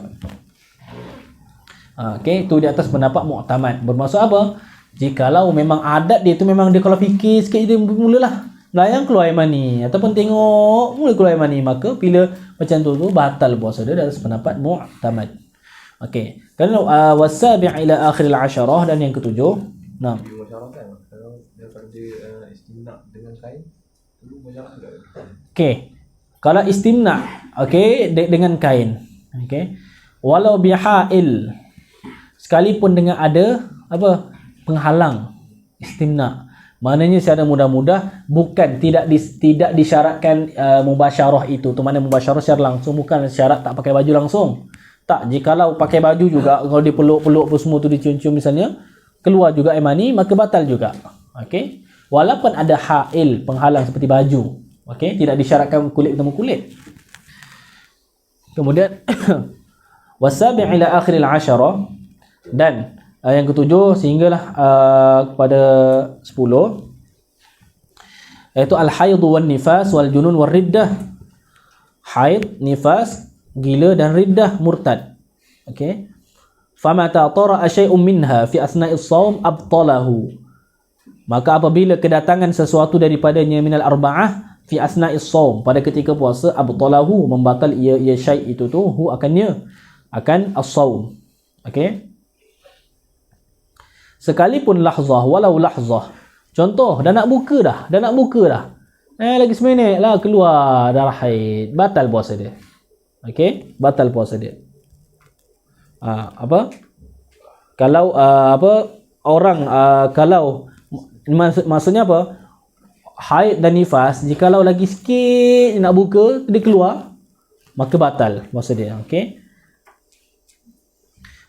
Okey, itu di atas pendapat mu'tamad. Bermaksud apa? Jikalau memang adat dia tu memang dia kalau fikir sikit dia mulalah melayang keluar air mani, ataupun tengok mula keluar air mani, maka bila macam tu batal puasa dia, di atas pendapat mu'tamad. Okey. Kalau wasabi' ila akhir al-'asharah, dan yang ketujuh, nah. Kalau daripada istimna dengan kain, perlu mujarah enggak? Okey. Kalau istimna, okey, dengan kain. Okey. Walau bihail, sekalipun dengan ada penghalang istimna. Maknanya secara mudah-mudah bukan tidak disyaratkan mubasyarah itu. Tu mana mubasyarah secara langsung, bukan syarat tak pakai baju langsung. Tak, jikalau pakai baju juga, kalau dipeluk-peluk apa semua tu dicium-cium misalnya, keluar juga air mani, maka batal juga. Okey. Walaupun ada hail, penghalang seperti baju. Okey, tidak disyaratkan kulit ketemu kulit. Kemudian wasabi' ila akhir al-'asharah, dan yang ketujuh sehinggalah kepada 10, iaitu al-haid wan nifas wal junun war riddah. Haid, nifas, gila dan riddah, murtad. Okey. Fama ta'tara syai'un minha fi asna'is shaum abtalahu. Maka apabila kedatangan sesuatu daripadanya minal arba'ah fi asna'is shaum, pada ketika puasa, abtalahu, membatal ia syai' itu tu, hu akannya akan as-shaum. Okey. Sekalipun lahzah, walau lahzah. Contoh, dah nak buka dah. Lagi seminit lah keluar darah haid, batal puasa dia. Okey, batal puasa dia. Kalau orang kalau maksudnya apa? Haid dan nifas, jikalau lagi sikit nak buka dia keluar, maka batal puasa dia. Okey.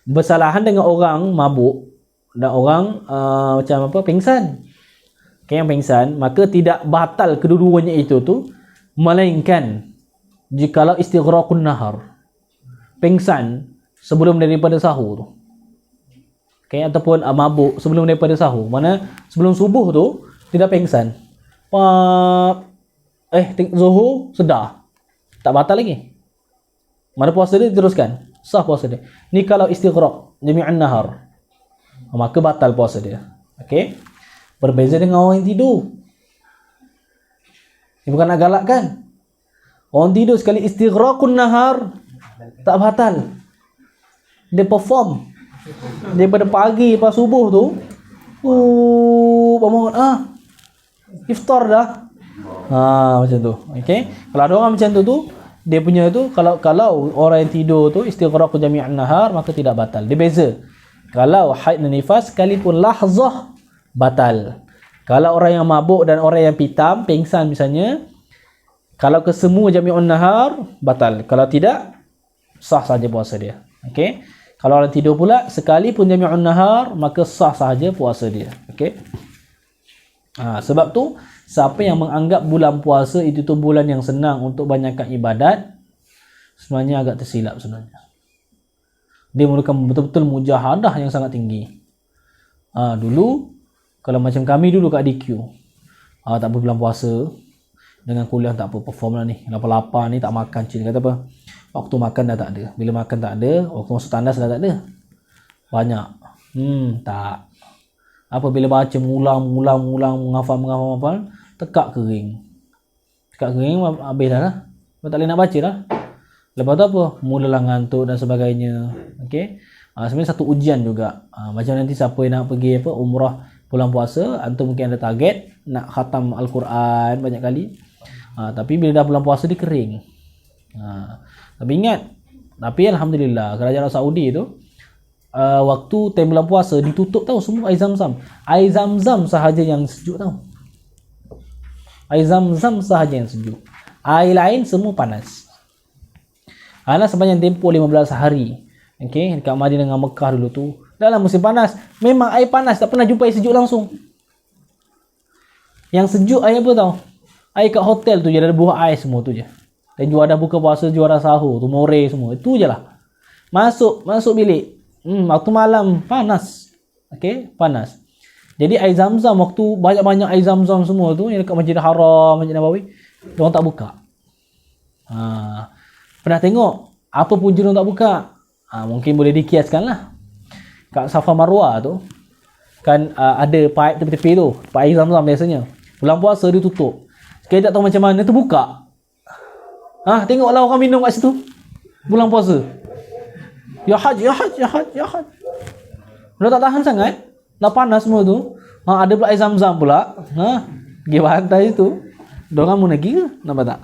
Bersalahan dengan orang mabuk dan orang macam apa, pingsan. Okey, yang pingsan, maka tidak batal kedua-duanya itu tu, melainkan jikalau istighraqun nahar, pingsan sebelum daripada sahur tu. Okey, ataupun mabuk sebelum daripada sahur. Mana sebelum subuh tu tidak pingsan. Zuhur sedar. Tak batal lagi. Mana puasa dia diteruskan. Sah puasa dia. Ni kalau istighraq jami'an nahar, maka batal puasa dia. Okey. Berbeza dengan orang yang tidur. Ini bukan nak galakkan. Orang tidur sekali istighraqun nahar tak batal. Dia perform daripada pagi lepas subuh tu, bangun, iftar dah. Macam tu. Okey. Kalau ada orang macam tu dia punya tu, kalau orang yang tidur tu istighraq jami'an nahar, maka tidak batal. Dia beza. Kalau haid dan nifas sekalipun lahzah, batal. Kalau orang yang mabuk dan orang yang pitam, pingsan misalnya, kalau kesemua jami'un nahar, batal. Kalau tidak, sah saja puasa dia. Okey. Kalau orang tidur pula, sekalipun jami'un nahar, maka sah sahaja puasa dia. Okey. Sebab tu, siapa yang menganggap bulan puasa itu tu bulan yang senang untuk banyakkan ibadat, sebenarnya agak tersilap sebenarnya. Dia memerlukan betul-betul mujahadah yang sangat tinggi. Dulu, kalau macam kami dulu kat DQ, tak apa bulan puasa, dengan kuliah tak apa, perform lah ni, lapar-lapar ni tak makan, cik kata apa, waktu makan dah tak ada, bila makan tak ada, waktu masuk tandas dah tak ada, banyak, tak apa, bila baca mengulang, menghafal, tekak kering, habis dah lah, tak boleh nak baca dah. Lepas tu apa, mulalah ngantuk dan sebagainya. Okey. Sebenarnya satu ujian juga. Macam nanti siapa yang nak pergi umrah bulan puasa, antum mungkin ada target nak khatam Al-Quran banyak kali. Tapi bila dah bulan puasa dia kering. Tapi ingat, alhamdulillah kerajaan Saudi tu waktu time bulan puasa ditutup tahu semua air Zam-Zam. Air Zam-Zam sahaja yang sejuk tahu. Air Zam-Zam sahaja yang sejuk. Air lain semua panas. Sepanjang tempoh 15 hari. Okey, dekat Madinah dengan Mekah dulu tu, dalam musim panas, memang air panas, tak pernah jumpa air sejuk langsung. Yang sejuk air apa tahu? Air kat hotel tu je, ada buah ais semua tu je. Dan juara buka puasa, juara sahur tu, more semua. Itu je lah. Masuk bilik. Waktu malam panas. Okey, panas. Jadi air Zam-Zam, waktu banyak-banyak air Zam-Zam semua tu yang dekat Masjid Haram, Masjid Nabawi, diorang tak buka. Pernah tengok apa punca diorang tak buka? Mungkin boleh dikiaskan lah. Kat Safa Marwah tu kan ada pipe tepi-tepi tu, pipe air Zam-Zam biasanya. Bulan puasa dia tutup. Sekali tak tahu macam mana tu buka. Tengoklah orang minum kat situ bulan puasa. Ya haj. Dia tak tahan sangat. Dah panas semua tu. Ada pula air Zam-Zam pula. Pergi pantai tu. Diorang mau lagi ke? Nampak tak?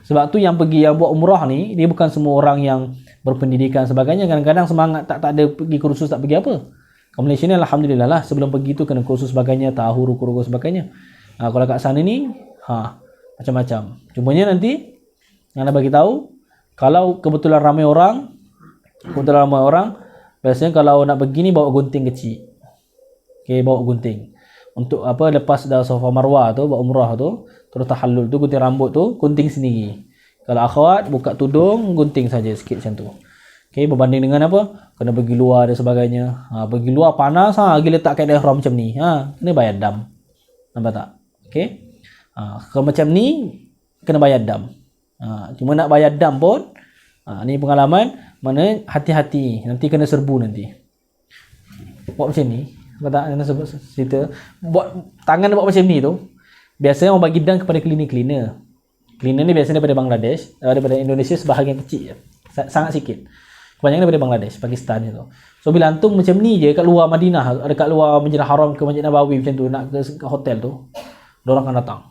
Sebab tu yang pergi, yang buat umrah ni, dia bukan semua orang yang berpendidikan sebagainya. Kadang-kadang semangat tak ada pergi kursus, tak pergi apa. Kat Malaysia ni alhamdulillah lah, sebelum pergi tu kena kursus sebagainya, tahu ruku-ruku sebagainya. Kalau kat sana ni macam-macam. Cumanya nanti yang nak bagi tahu, kalau kebetulan ramai orang, biasanya kalau nak pergi ni bawa gunting kecil. Okey, bawa gunting. Untuk lepas dah Safa Marwah tu, buat umrah tu, terus tahallul tu, gunting rambut tu, gunting sendiri. Kalau akhwat, buka tudung, gunting saja sikit macam tu. Okey, berbanding dengan apa? Kena pergi luar dan sebagainya. Pergi luar panas, lagi letak kaedah ihram macam ni. Kena bayar dam. Nampak tak? Okey. Kalau macam ni, kena bayar dam. Cuma nak bayar dam pun, ni pengalaman, mana hati-hati. Nanti kena serbu nanti. Buat macam ni. Sebab tak Ana sebut cerita buat tangan buat macam ni tu. Biasanya orang bagi dan kepada cleaner. Cleaner ni biasanya daripada Bangladesh, daripada Indonesia sebahagian kecil je. Sangat sikit. Kebanyakan daripada Bangladesh, Pakistan tu. So bila antum macam ni je kat luar Madinah, dekat luar Masjidil Haram ke Masjid Nabawi macam tu nak ke hotel tu, diorang akan datang.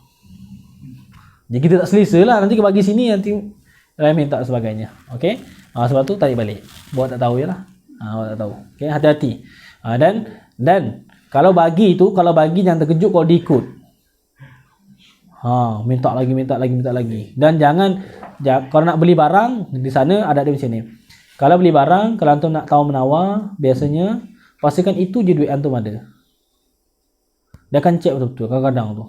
Jadi kita tak selesa lah, nanti bagi sini nanti lain minta sebagainya. Okey? Sebab tu tarik balik. Buat tak tahu je lah. Buat tak tahu. Okey, hati-hati. Dan kalau bagi jangan terkejut kalau diikut. Minta lagi. Dan jangan kalau nak beli barang di sana ada dia macam ni. Kalau beli barang, kalau antum nak tahu menawar, biasanya pastikan itu je duit antum ada. Dia akan check betul-betul kadang-kadang tu.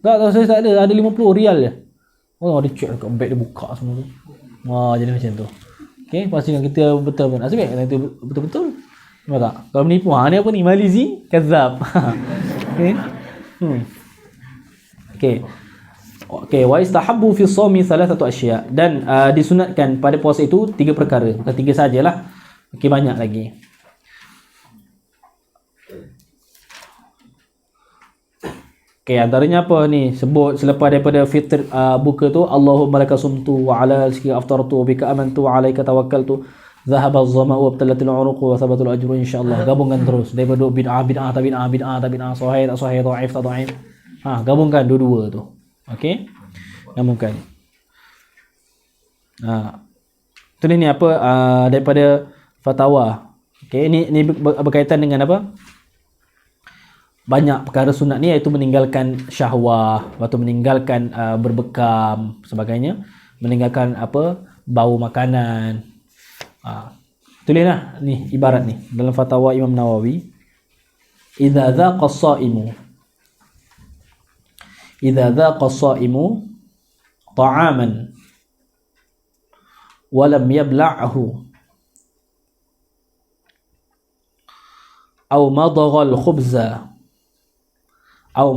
Tak saya tak ada 50 rial je. Dia check dekat beg dia buka semua tu. Jadi macam tu. Okey, pastikan kita betul-betul. Nasib baik itu betul-betul. Nampak tak? Kalau menipu, ni apa ni? Malizi, kazab. Okey. Okey, wa istahabbu fi shaumi thalathatu asya', dan disunatkan pada puasa itu 3 perkara. Bukan 3 sajalah. Okey, banyak lagi. Okey, antaranya apa ni? Sebut selepas daripada fitr buka tu, Allahumma laka sumtu wa ala rizqika aftartu wa bika amantu wa alayka tawakkaltu dhahaba az-zama'u wa abtalatil 'uruqu wa thabatul ajru insyaallah. Gabungkan terus daripada bid'ah, sahih tak sahih, dhaif tak dhaif. Gabungkan dua-dua tu. Okey? Gabungkan. Tu ni apa daripada fatwa. Okey, ni berkaitan dengan apa? Banyak perkara sunat ni, iaitu meninggalkan syahwah, lepas tu meninggalkan berbekam sebagainya, meninggalkan apa, bau makanan. Tulislah ni ibarat ni dalam fatwa Imam Nawawi, idza dhaqa as-sha'imu ta'aman wa lam yabla'hu aw madagha al-khubza aw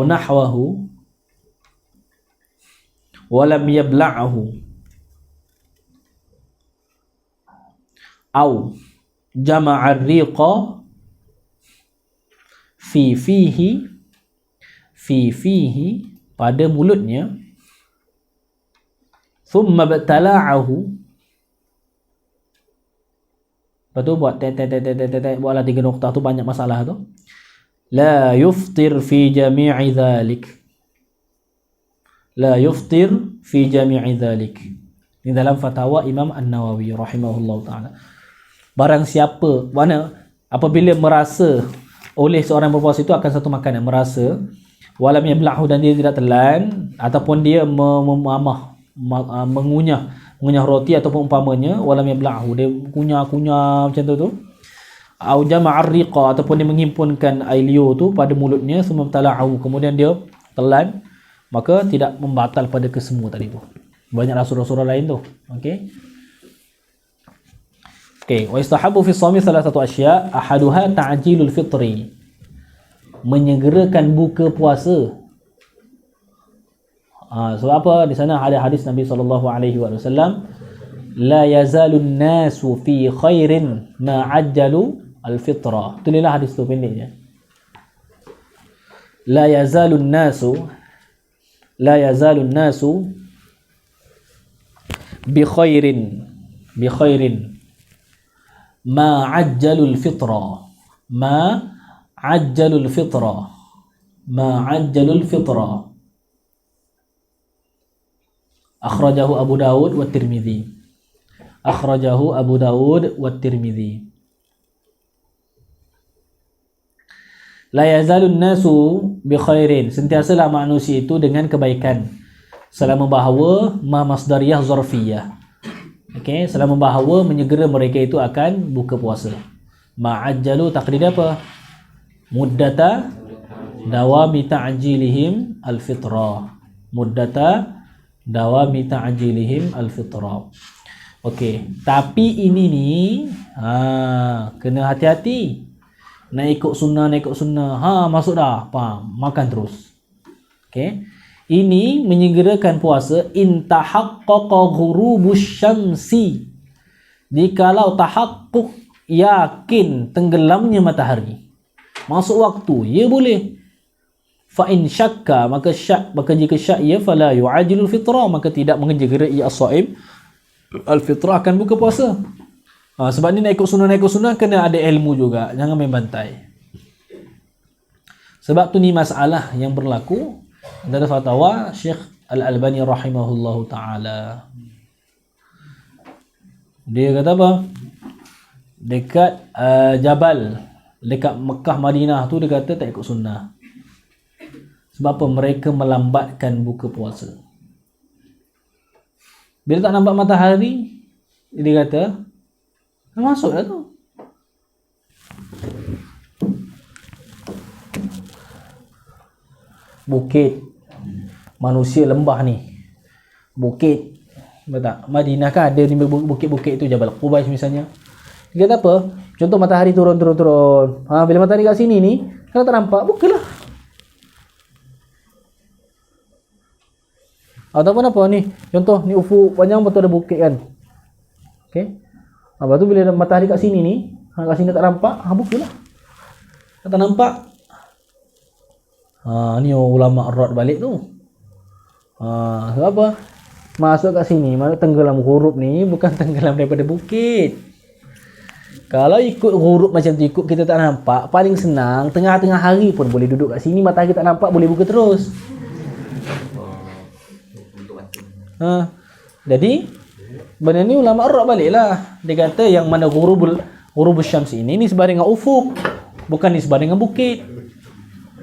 nahwahu wa lam yabla'hu aw jama'a ar-riqa fi fihi pada mulutnya, thumma batala'ahu, lepas tu buat buatlah 3 noktah tu, banyak masalah tu. La yuftir fi jami'i dhalik. Ini dalam fatwa Imam An-Nawawi rahimahullah ta'ala. Barang siapa, apabila merasa oleh seorang berpuasa itu akan satu makanan, merasa walam yabla'hu, dan dia tidak telan, ataupun dia mengunyah roti ataupun umpamanya, walam yabla'hu, dia kunyah macam tu, au jama'ar riqa, ataupun dia menghimpunkan air liur tu pada mulutnya, summa tala'u, kemudian dia telan, maka tidak membatal pada kesemua tadi tu. Banyak surah-surah lain tu. Okey. Wa istahabu fi shaumi thalathatu asya', ahaduha ta'jilul fitri, menyegerakan buka puasa. Sebab apa? Di sana ada hadis Nabi sallallahu alaihi wasallam, la yazalun nasu fi khairin ma ajjalu al-fitra. Tulislah hadis tu pendeknya. La yazalun nasu bi khairin ma ajjalul fitra. Akhrajahu Abu Dawud wa Tirmidzi. La yazalun nasu bi khairin, sentiasalah manusia itu dengan kebaikan, selama bahawa masdariyah zarfiyah. Okey, selama bahawa menyegera mereka itu akan buka puasa. Ma'ajjalu takdir apa? Muddata dawami ta'jilihim al-fitra. Okey, tapi ini ni kena hati-hati. Nak ikut sunnah. Masuk dah, makan terus. Okey. Ini menyegerakan puasa in tahaqqaqa ghurubus syamsi, Jikalau tahakkuk yakin tenggelamnya matahari masuk waktu, ya boleh. Fa in syakka, maka jika syak ia, fala yu'ajilul fitrah, maka tidak mengejar ia as-shaim al-fitrah, akan buka puasa. Sebab ni nak ikut sunnah kena ada ilmu juga, jangan main bantai. Sebab tu ni masalah yang berlaku dalam fatwa Syekh Al-Albani rahimahullahu taala. Dia kata apa? Dekat Jabal, dekat Mekah Madinah tu, dia kata tak ikut sunnah. Sebab apa? Mereka melambatkan buka puasa. Bila tak nampak matahari, dia kata masuk dah tu. Bukit, manusia lembah ni, bukit, betul tak? Madinah kan ada ni bukit-bukit tu, Jabal Qubays misalnya. Dia kata apa? Contoh matahari turun. Bila matahari kat sini ni, kalau tak nampak, bukalah. Ataupun apa ni? Contoh ni ufuk panjang, betul ada bukit kan. Okey. Lepas tu bila matahari kat sini ni, kat sini tak nampak, bukalah. Tak nampak. Ni ulama rad balik tu. Sebab apa? Masuk kat sini, tenggelam huruf ni bukan tenggelam daripada bukit. Kalau ikut huruf macam tu, ikut kita tak nampak, paling senang tengah-tengah hari pun boleh duduk kat sini, matahari tak nampak, boleh buka terus. Jadi benda ni ulama rad balik lah. Dia kata yang mana huruf syams ini sebar dengan ufuk, bukan disebar dengan bukit.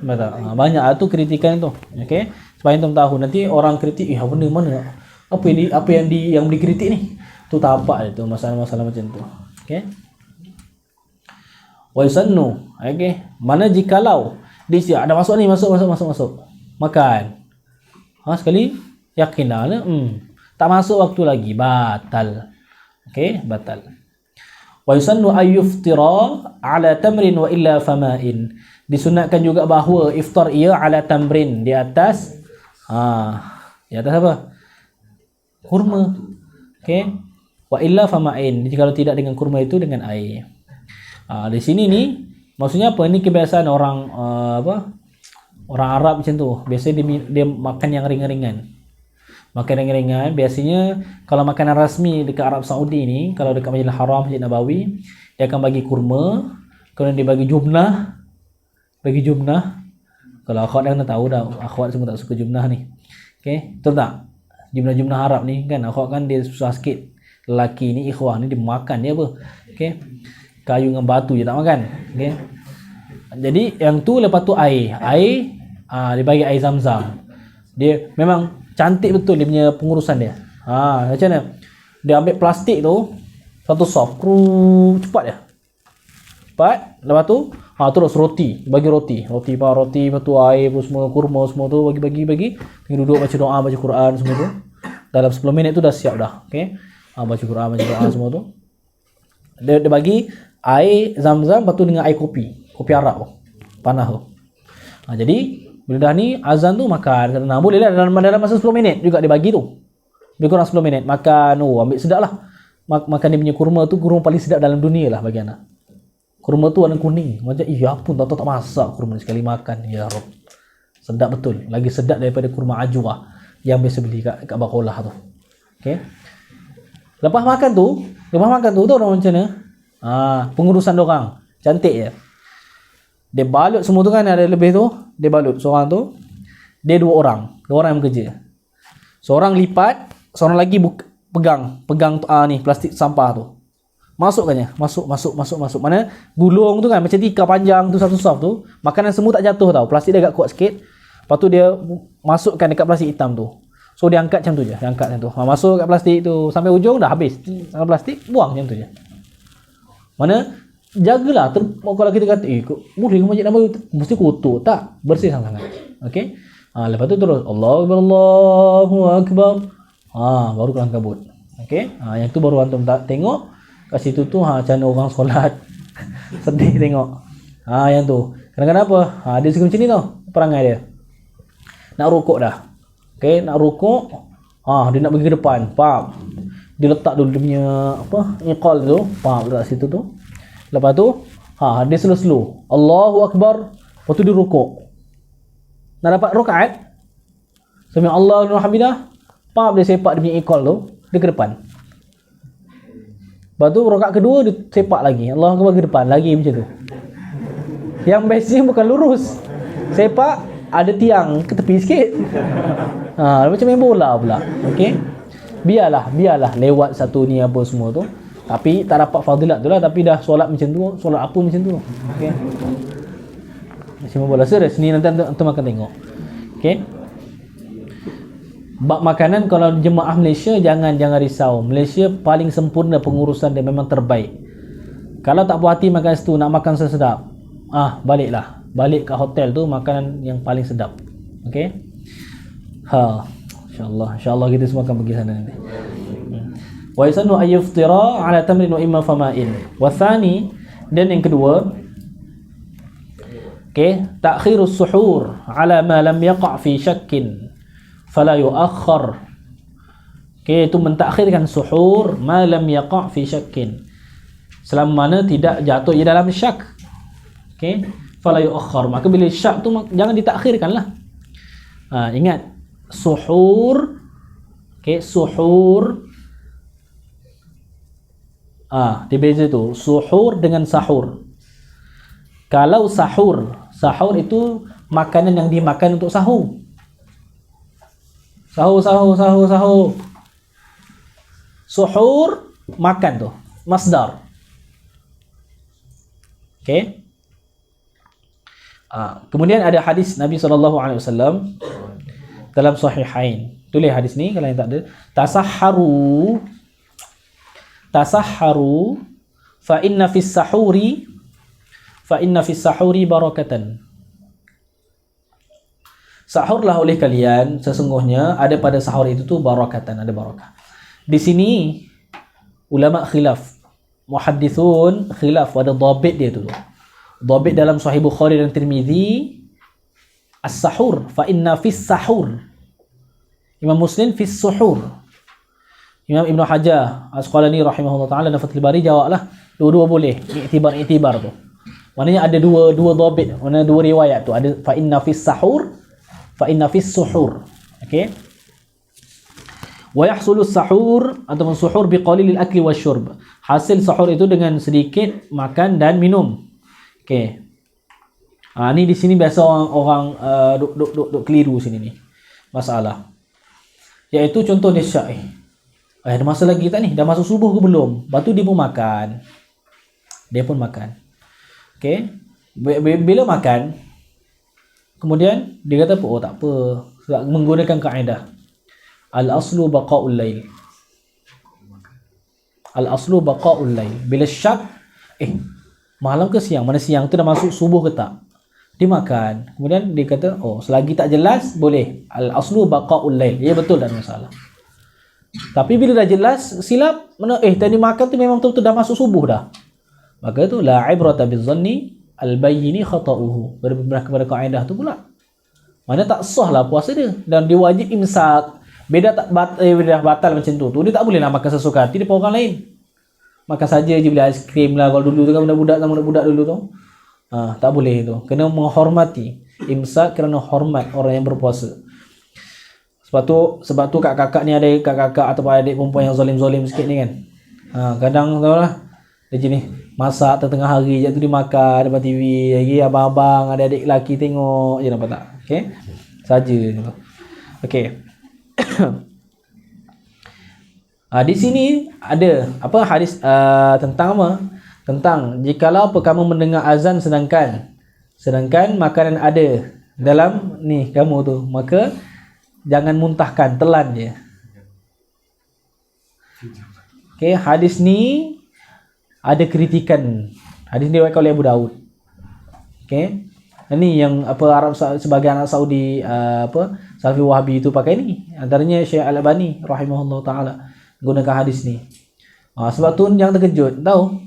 Betul. Banyak tu kritikan tu. Okey. Supaya tuan tahu, nanti orang kritik, benda mana? Apa yang dikritik ni? Tu tapak dia tu, masalah-masalah macam tu. Okey. Wa yusannu. Okey. Mana jikalau dia ada masuk ni, masuk. Makan. Sekali yakinlah lah. Tak masuk waktu lagi, batal. Okey, batal. Wa yusannu ayyuftira ala tamrin wa illa fama'in. Disunatkan juga bahawa iftar ia ala tamrin, di atas di atas apa? Kurma. Okey. Wa illa fama'in. Jadi kalau tidak dengan kurma itu dengan air. Di sini ni maksudnya apa? Ini kebiasaan orang orang Arab macam tu. Biasanya dia makan yang ringan-ringan. Makan ringan-ringan. Biasanya kalau makanan rasmi dekat Arab Saudi ni, kalau dekat Masjidil Haram, Masjid Nabawi, dia akan bagi kurma, kemudian dia bagi jumnah. Kalau akhwat dah tahu dah, akhwat semua tak suka jumnah ni. Okey, betul tak? Jumnah Arab ni kan, akhwat kan dia susah sikit. Lelaki ni, ikhwah ni, dia makan dia apa? Okey. Kayu dengan batu je tak makan. Okey. Jadi yang tu, lepas tu air. Dia bagi air Zam-Zam. Dia memang cantik betul dia punya pengurusan dia. Macam mana? Dia ambil plastik tu, satu soft, cepat dia. Cepat. Lepas tu terus roti, bagi roti, lepas tu air pun semua, kurma semua tu bagi. Tinggal duduk baca doa, baca Quran semua tu. Dalam 10 minit tu dah siap dah. Okey. Baca Quran, baca doa semua tu. Dia bagi air Zam-Zam, lepas tu dengan air kopi Arab tu. Panah tu. Jadi bila dah ni azan tu makan. Boleh lah dalam masa 10 minit juga dia bagi tu. Lebih kurang 10 minit makan. Ambil sedap lah. Makan dia punya kurma tu, kurma paling sedap dalam dunia lah bagi anak. Kurma tu warna kuning. Macam pun tak masak kurma sekali makan. Ya Rob. Sedap betul. Lagi sedap daripada kurma ajwa yang biasa beli kat Bakolah tu. Okey. Lepas makan tu orang macam mana? Pengurusan dorang. Cantik je. Dia balut semua tu kan, ada lebih tu. Dia balut seorang tu. Dia dua orang yang bekerja. Seorang lipat, seorang lagi pegang ni plastik sampah tu. Masukkannya, masuk. Mana gulung tu kan macam tikar panjang tu, satu soft tu, makanan semua tak jatuh tau. Plastik dia agak kuat sikit. Lepas tu dia masukkan dekat plastik hitam tu. So dia angkat macam tu je, masuk kat plastik tu sampai ujung dah habis. Dalam plastik buang macam tu je. Mana jagalah kalau kita kata boleh ke Masjid Nabawi mesti kotor, tak, bersih sangat. Okey. Lepas tu terus Allahu Akbar. Baru kelang kabut. Okey. Yang tu baru antum tak tengok kat situ tu macam mana orang solat. Sedih tengok. Yang tu. Kadang-kadang apa? Dia suka macam ni tau perangai dia. Nak rukuk dah. Okey, nak rukuk. Dia nak pergi ke depan. Faham? dia letak dulu dia punya apa iqal tu, letak situ tu. Lepas tu dia slow Allahu Akbar, lepas tu dia rukuk. Nak dapat rakaat, sami Allahu liman hamidah, dia sepak dia punya iqal tu, dia ke depan. Lepas tu rakaat kedua dia sepak lagi, Allahu Akbar ke depan lagi macam tu. Yang bestnya bukan lurus, sepak ada tiang ke tepi sikit. Macam main bola pula. Okey. Biarlah lewat satu ni apa semua tu. Tapi tak dapat fadilat tu lah, tapi dah solat macam tu, solat apa macam tu. Okey. Macam main bola serius ni, nanti antum akan tengok. Okey. Bab makanan, kalau jemaah Malaysia jangan risau. Malaysia paling sempurna pengurusan dia, memang terbaik. Kalau tak puas hati makan situ, nak makan sesedap, balik kat hotel tu, makanan yang paling sedap. Okey. InsyaAllah kita semua akan pergi sana nanti. Wa yasannu ayyuftira ala tamrin wa imma fama'in. Wa thani, dan yang kedua, ta'khirus suhur ala ma lam yaqa' fi syakkin fala yu'akhkhar. Itu mentakhirkan suhur ma lam yaqa' fi syakkin, selama mana tidak jatuh ia dalam syak. Fala yu'akhkhar, maka bila syak tu jangan ditakhirkanlah. Ingat, suhur, suhur, dia beza tu, suhur dengan sahur. Kalau sahur itu makanan yang dimakan untuk sahur. Sahur. Suhur, makan tu, masdar. Kemudian ada hadis Nabi SAW dalam Sahihain. Tulis hadis ni kalau yang tak ada. Tasahharu fa inna fis sahuri barakatan. Sahurlah oleh kalian, sesungguhnya ada pada sahur itu tu barakatan, ada barakah. Di sini ulama khilaf, muhaddithun khilaf, ada dhabit dia tu. Dhabit dalam Sahih Bukhari dan Tirmizi, as-sahur fa inna fis sahur. Imam Muslim fis suhur. Imam Ibn Hajar Asqalani rahimahullah ta'ala dan Fathul Bari jawablah dua-dua boleh, iktibar tu. Maknanya ada dua dhabit, maknanya dua riwayat tu, ada fa inna fis sahur, fa inna fis suhur. Okey. Wa yahsulu sahur ataupun suhur biqalilil akli wasyurb. Hasil sahur itu dengan sedikit makan dan minum. Okey. Ni di sini biasa orang duk keliru sini ni. Masalah. Iaitu contoh dia syak ada masa lagi tak ni? Dah masuk subuh ke belum? Lepas tu dia pun makan. Okey. Bila makan, kemudian dia kata apa? Tak apa. Menggunakan kaedah al-aslu baqa'ul lail. Al-aslu baqa'ul lail. Bila syak, malam ke siang? Mana siang tu dah masuk subuh ke tak? Dia makan. Kemudian dia kata, selagi tak jelas, boleh. Al-aslu baqa'ul lail. Ya betul, tak ada masalah. Tapi bila dah jelas, silap, tadi makan tu memang betul-betul dah masuk subuh dah. Maka tu, la ibrata bizzanni al-bayyini khata'uhu. Berbenah kepada kaedah tu pula. Mana tak sah lah puasa dia. Dan dia wajib imsak. Beda batal macam tu. Dia tak boleh nak makan sesuka hati daripada orang lain. Makan saja je, beli aiskrim lah. Kalau dulu tu kan budak-budak dulu tu. Tak boleh tu. Kena menghormati. Imsak kerana hormat orang yang berpuasa. Sebab tu kakak-kakak ni ada kakak-kakak ataupun adik perempuan yang zalim-zalim sikit ni kan. Kadang tahu lah. Dia jenis masak tengah hari je tu dia makan depan TV. Lagi abang-abang, adik-adik lelaki tengok je, nampak tak? Okey. Saja tu. Okey. Di sini ada apa hadis tentang apa? Tentang jikalau kamu mendengar azan sedangkan makanan ada dalam ni kamu tu, maka jangan muntahkan, telan je. Okey, hadis ni ada kritikan. Hadis ni diriwayatkan oleh Abu Daud. Okey. Ini yang sebagai anak Saudi Salafi Wahabi itu pakai ni. Antaranya Syekh Al-Albani rahimahullah taala gunakan hadis ni. Sebab tu jangan terkejut, tahu?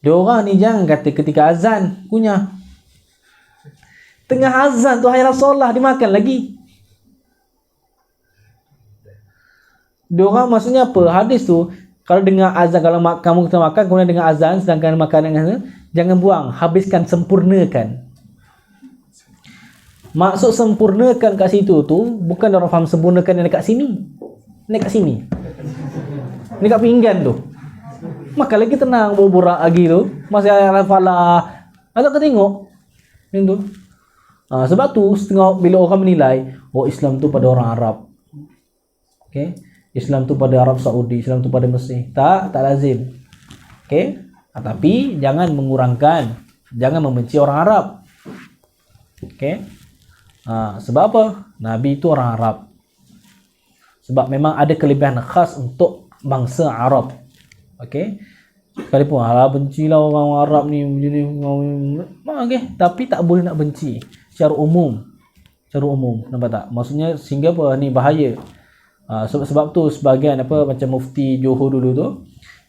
Dia orang ni jangan kata ketika azan kunyah. Tengah azan tu hayya solat dimakan lagi. Dia orang maksudnya apa? Hadis tu kalau dengar azan, kalau kamu kita makan kemudian dengar azan sedangkan makanan jangan buang, habiskan, sempurnakan. Maksud sempurnakan kat situ tu bukan orang faham sempurnakan yang dekat sini. Dekat sini. Dekat pinggan tu. Makan lagi tenang, borak lagi tu. Masih ada falah. Ada kau tengok. Yang tu. Sebab tu setengah bila orang menilai, oh Islam tu pada orang Arab. Okey. Islam tu pada Arab Saudi, Islam tu pada Mesir. Tak lazim. Okey. Tapi jangan mengurangkan, jangan membenci orang Arab. Okey. Sebab apa? Nabi itu orang Arab. Sebab memang ada kelebihan khas untuk bangsa Arab. Okey. Sekalipun bencilah orang Arab ni begini, okey, tapi tak boleh nak benci secara umum. Secara umum, nampak tak? Maksudnya sehingga apa ni bahaya. Sebab tu sebahagian macam Mufti Johor dulu tu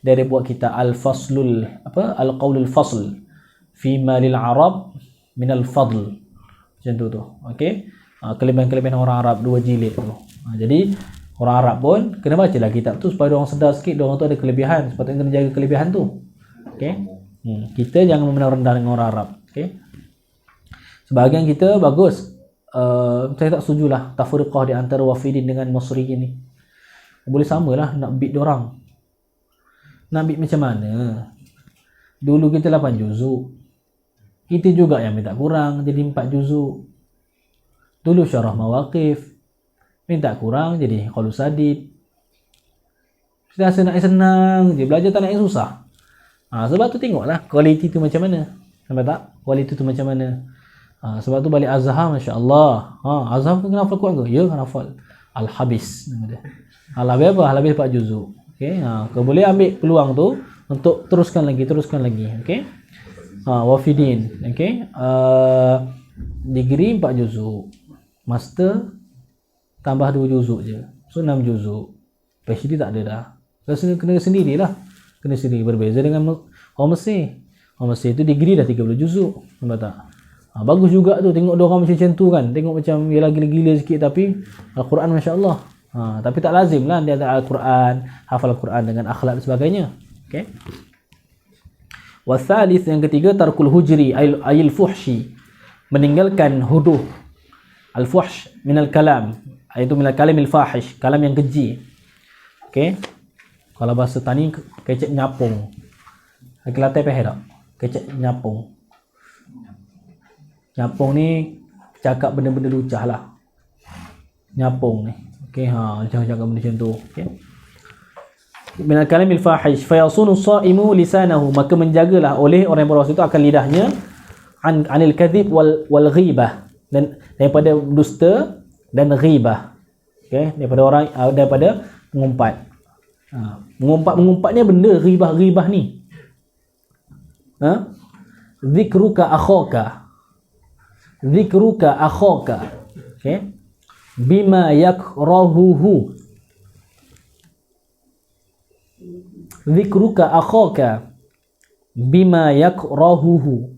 dia buat kita al-faslul al-qaulul fasl fi ma lil Arab min al-fadl. Macam tu. Okey. Kelebihan-kelebihan orang Arab, 2 jilid tu. Jadi orang Arab pun kena bacalah kitab tu supaya orang sedar sikit dia orang tu ada kelebihan, sepatutnya kena jaga kelebihan tu. Okey. Kita jangan memandang rendah dengan orang Arab. Okey. Sebahagian kita bagus. Saya tak setujulah tafriqah di antara wafidin dengan Masriyin ni. Boleh samalah nak beat dia orang. Nak beat macam mana? Dulu kita 8 juzuk. Kita juga yang minta kurang jadi 4 juzuk. Dulu syarah mawaqif minta kurang jadi qaulus sadid. Rasa nak senang je, belajar tak nak yang susah. Sebab tu tengoklah kualiti tu macam mana. Nampak tak? Kualiti tu macam mana. Sebab tu balik Azhar, masya-Allah. Azhar tu kena hafal Quran ke? Ya, kena hafal. Al-Habis nama dia. Al-Habis apa? Al-Habis 4 juzuk. Okey, kau boleh ambil peluang tu untuk teruskan lagi. Okey. Wafidin. Okey. Degree 4 juzuk. Master tambah 2 juzuk je. So 6 juzuk. PhD tak ada dah. Kena sendirilah. Kena sendiri, berbeza dengan orang Mesir. Orang Mesir tu degree dah 30 juzuk. Nampak tak? Bagus juga tu tengok dia orang macam tu kan. Tengok macam dia gila-gila sikit tapi Al-Quran masya-Allah. Tapi tak lazim lah dia ada Al-Quran, hafal Al-Quran dengan akhlak dan sebagainya. Okey. Wasalis yang ketiga tarkul hujri ayil fuhshi. Meninggalkan huduh. Al-fuhsh minal kalam, iaitu minal kalamil fahish, kalam yang keji. Okey. Kalau bahasa tani kecek nyapung. Kelantan pahal tak? Kecek nyapung. Nyapung ni cakap benda-benda lucah lah. Nyapung ni. Okey, jangan cakap benda macam tu. Okey. Minal kalamil fahish fayasunu shaimu lisanahu, maka menjagalah oleh orang yang berpuasa itu akan lidahnya anil kadhib wal ghibah, dan daripada dusta dan ghibah. Okey, daripada mengumpat. Mengumpat-mengumpatnya benda ghibah ni. Zikruka akhaka. Okey. Bima yakrahuhu. Zikruka akhaka bima yakrahuhu.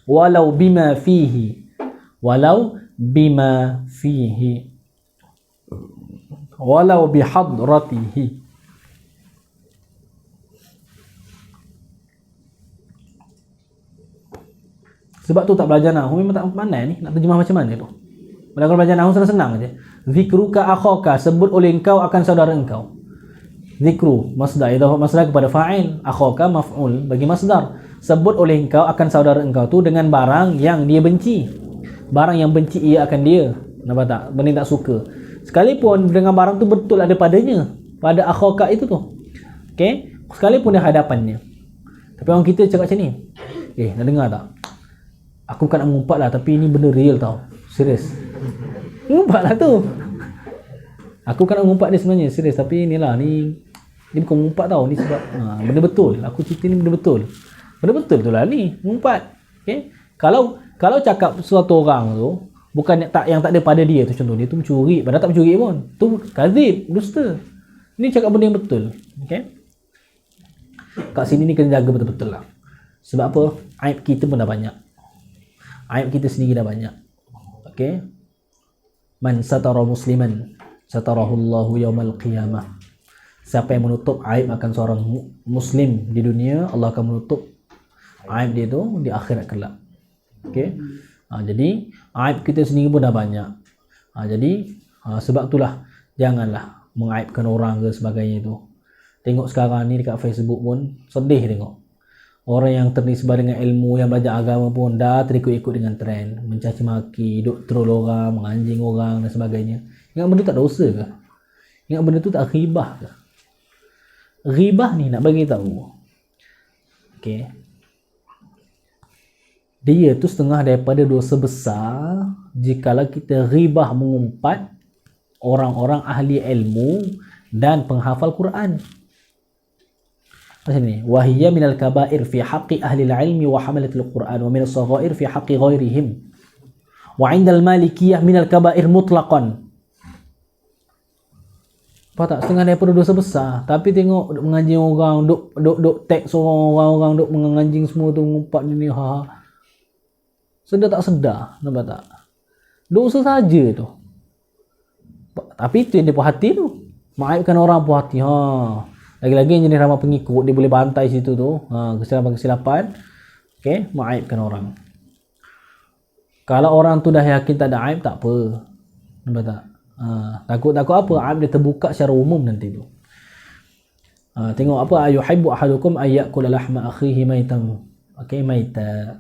Walau bima fihi. Walau bihadratihi. Sebab tu tak belajar nahwu memang tak pandai ni nak terjemah macam mana tu. Kalau belajar nahwu senang-senang aja. Zikruka akhaka, sebut oleh engkau akan saudara engkau. Zikru masdar, idafah masdar kepada fa'il, akhaka maf'ul bagi masdar. Sebut oleh engkau akan saudara engkau tu dengan barang yang dia benci. Barang yang benci ia akan dia. Nampak tak? Benda tak suka. Sekalipun dengan barang tu betul ada padanya, pada akhaka itu tu. Okey? Sekalipun di hadapannya. Tapi orang kita cakap macam ni. Nak dengar tak? Aku bukan nak mengumpat lah, tapi ini benda real tau. Serius. Mengumpat lah tu. Aku bukan nak mengumpat dia sebenarnya. Serius. Tapi inilah. Ni bukan mengumpat tau. Ni sebab benda betul. Aku cerita ni benda betul. Benda betul tu lah ni. Mengumpat. Okay? Kalau cakap sesuatu orang tu, bukan yang tak ada pada dia tu, contoh dia tu mencuri. Padahal tak mencuri pun. Tu kadzib. Dusta. Ni cakap benda yang betul. Okay? Kat sini ni kena jaga betul-betul lah. Sebab apa? Aib kita pun dah banyak. Aib kita sendiri dah banyak. Okey. Man satara musliman satarahullahu yaumal qiyamah. Siapa yang menutup aib akan seorang muslim di dunia, Allah akan menutup aib dia tu di akhirat kelak. Okey. Jadi aib kita sendiri pun dah banyak. Jadi sebab itulah janganlah mengaibkan orang ke sebagainya tu. Tengok sekarang ni dekat Facebook pun sedih tengok. Orang yang ternisbah dengan ilmu, yang belajar agama pun dah terikut-ikut dengan trend, mencaci maki, duk troll orang, menganjing orang dan sebagainya. Ingat benda tu tak dosa ke? Ingat benda tu tak ghibah ke? Ghibah ni nak bagi tahu. Okey. Dia tu setengah daripada dosa besar jikalau kita ghibah mengumpat orang-orang ahli ilmu dan penghafal Quran. Macam ni, wahiyya minal kabair fi haqqi ahli al-ilmi wa hamalatil Quran wa minal saghair fi haqqi ghairihim. Wa 'indal malikiyah minal kabair mutlaqan. Faham tak? Setengah daripada dosa besar, tapi tengok duk menganjing orang, duk tag orang-orang duk menganjing semua tu, mengumpat ni ha. Sedar tak sedar, nampak tak? Dosa saja tu. Tapi itu yang dia puas hati tu. Maafkan orang puas hati. Lagi-lagi yang jenis ramai pengikut, dia boleh bantai situ tu. Kesilapan. Okey, maafkan orang. Kalau orang tu dah yakin tak ada aib, tak apa. Nampak tak? Takut apa? Aib dia terbuka secara umum nanti tu. Tengok apa? Ayuhibbu ahadukum ayyakula lahma akhihi maitan. Okey, maita.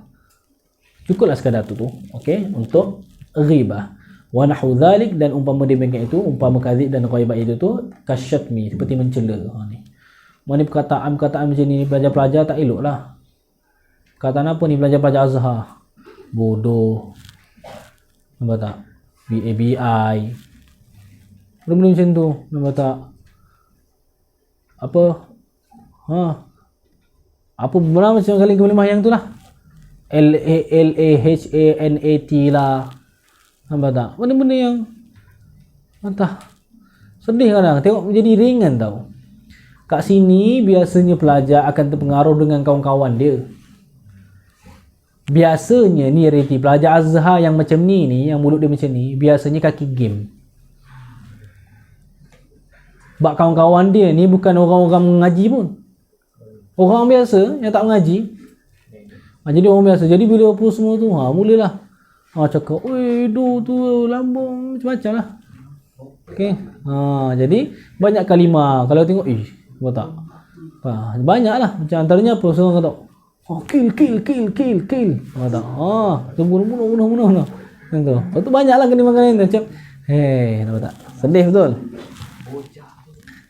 Cukuplah sekadar tu. Okey, untuk ghibah. Wa nahu dhalik, dan umpama demikian itu, umpama kadzib dan ghaibah itu tu kasyatmi, seperti mencela. Ni. Mana perkataan macam ni pelajar-pelajar tak elok lah. Perkataan apa ni pelajar-pelajar Azhar? Bodoh. Nampak tak? BABI. Benda-benda macam tu. Nampak tak? Apa? Apa benda macam kali kelimah yang tu lah. LAHANAT lah. Nampak tak? Benda-benda yang entah. Sedih kadang. Tengok menjadi ringan tau. Kat sini biasanya pelajar akan terpengaruh dengan kawan-kawan dia. Biasanya ni reti pelajar Azhar yang macam ni, yang mulut dia macam ni, biasanya kaki game. Sebab kawan-kawan dia ni bukan orang-orang mengaji pun. Orang biasa yang tak mengaji. Jadi orang biasa. Jadi bila apa semua tu, mulalah cakap, oi, tu lambung macam-macam lah. Okey. Jadi banyak kalimah. Kalau tengok, buat tak? Banyak lah. Macam antaranya apa? Seorang kata, kill. Buat tak? Bunuh. Lepas tu banyak lah kalimah-kalimah. Macam, nampak tak? Sedih betul.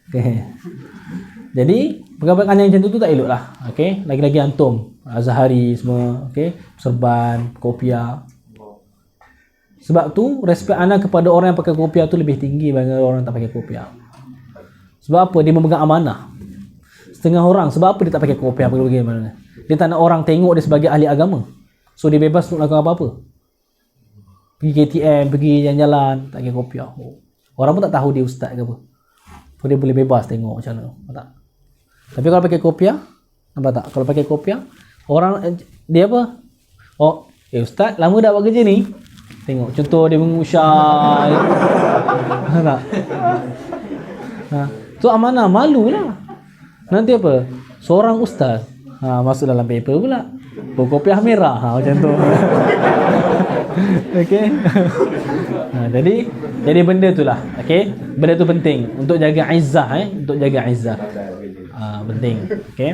Okay. Jadi perkataan yang macam tu tak elok lah. Okay. Lagi-lagi antum Azhari semua, okay, serban, kopiah. Sebab tu respect ana kepada orang yang pakai kopiah tu lebih tinggi daripada orang yang tak pakai kopiah. Sebab apa? Dia memegang amanah. Setengah orang, sebab apa dia tak pakai kopiah? Bagaimana? Dia tak nak orang tengok dia sebagai ahli agama. So dia bebas untuk lakukan apa-apa. Pergi KTM, pergi jalan-jalan, tak pakai kopiah. Orang pun tak tahu dia ustaz ke apa. So dia boleh bebas tengok macam mana. Tak? Tapi kalau pakai kopiah, nampak tak? Kalau pakai kopiah, orang dia apa? Ustaz, lama dah buat kerja ni. Tengok contoh dia mengusyai. Tak? Tu amanah, malulah. Nanti apa? Seorang ustaz masuk dalam paper pula. Kopiah merah macam tu. Okey. Jadi benda itulah. Okey. Benda tu penting untuk jaga izzah untuk jaga izzah. Penting. Okey.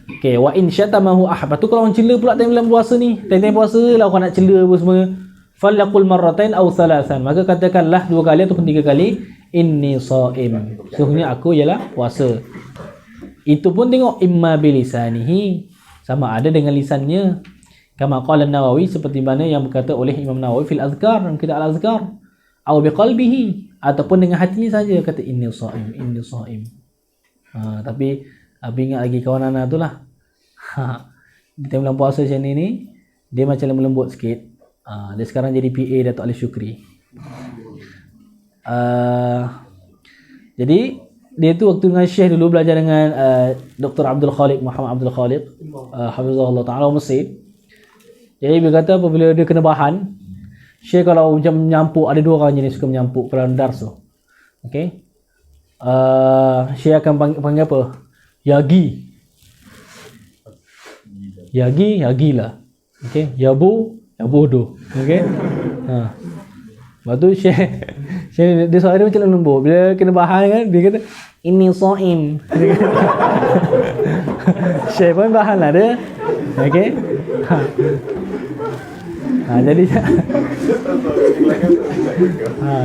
Okey, wa in syatamahu ahba. Tu kalau orang cela pula time bulan puasa ni. Time puasa lah orang nak cela apa semua. Falyaqul marratain aw thalathan. Maka katakanlah 2 kali ataupun 3 kali, inni shaim. Sesungguhnya aku ialah puasa. Itu pun tengok imma bilisanihi, sama ada dengan lisannya. Kama qala an-Nawawi, seperti mana yang berkata oleh Imam Nawawi fil azkar, dalam kitab al-azkar. Aw biqalbihi, ataupun dengan hatinya saja kata inni shaim. Tapi ingat lagi kawan anak tu lah. Di bulan puasa macam ni, dia macam lembut sikit. Dia sekarang jadi PA Datuk Ali Syukri. Jadi dia tu waktu dengan Syekh dulu belajar dengan Dr. Abdul Khaliq, Muhammad Abdul Khaliq, hafizahullah ta'ala, Mesir. Jadi dia kata apabila dia kena bahan, Syekh kalau macam menyampuk, ada dua orang jenis suka menyampuk dalam dars tu. Okey. Syekh akan panggil apa? Yagi. Yagi lah. Okey. Yabu, yabodoh. Okey. Lepas tu Syekh dia suara dia macam lembut. Bila kena bahan kan, dia kata ini soim. Syekh pun bahan lah dia. Okey. Jadi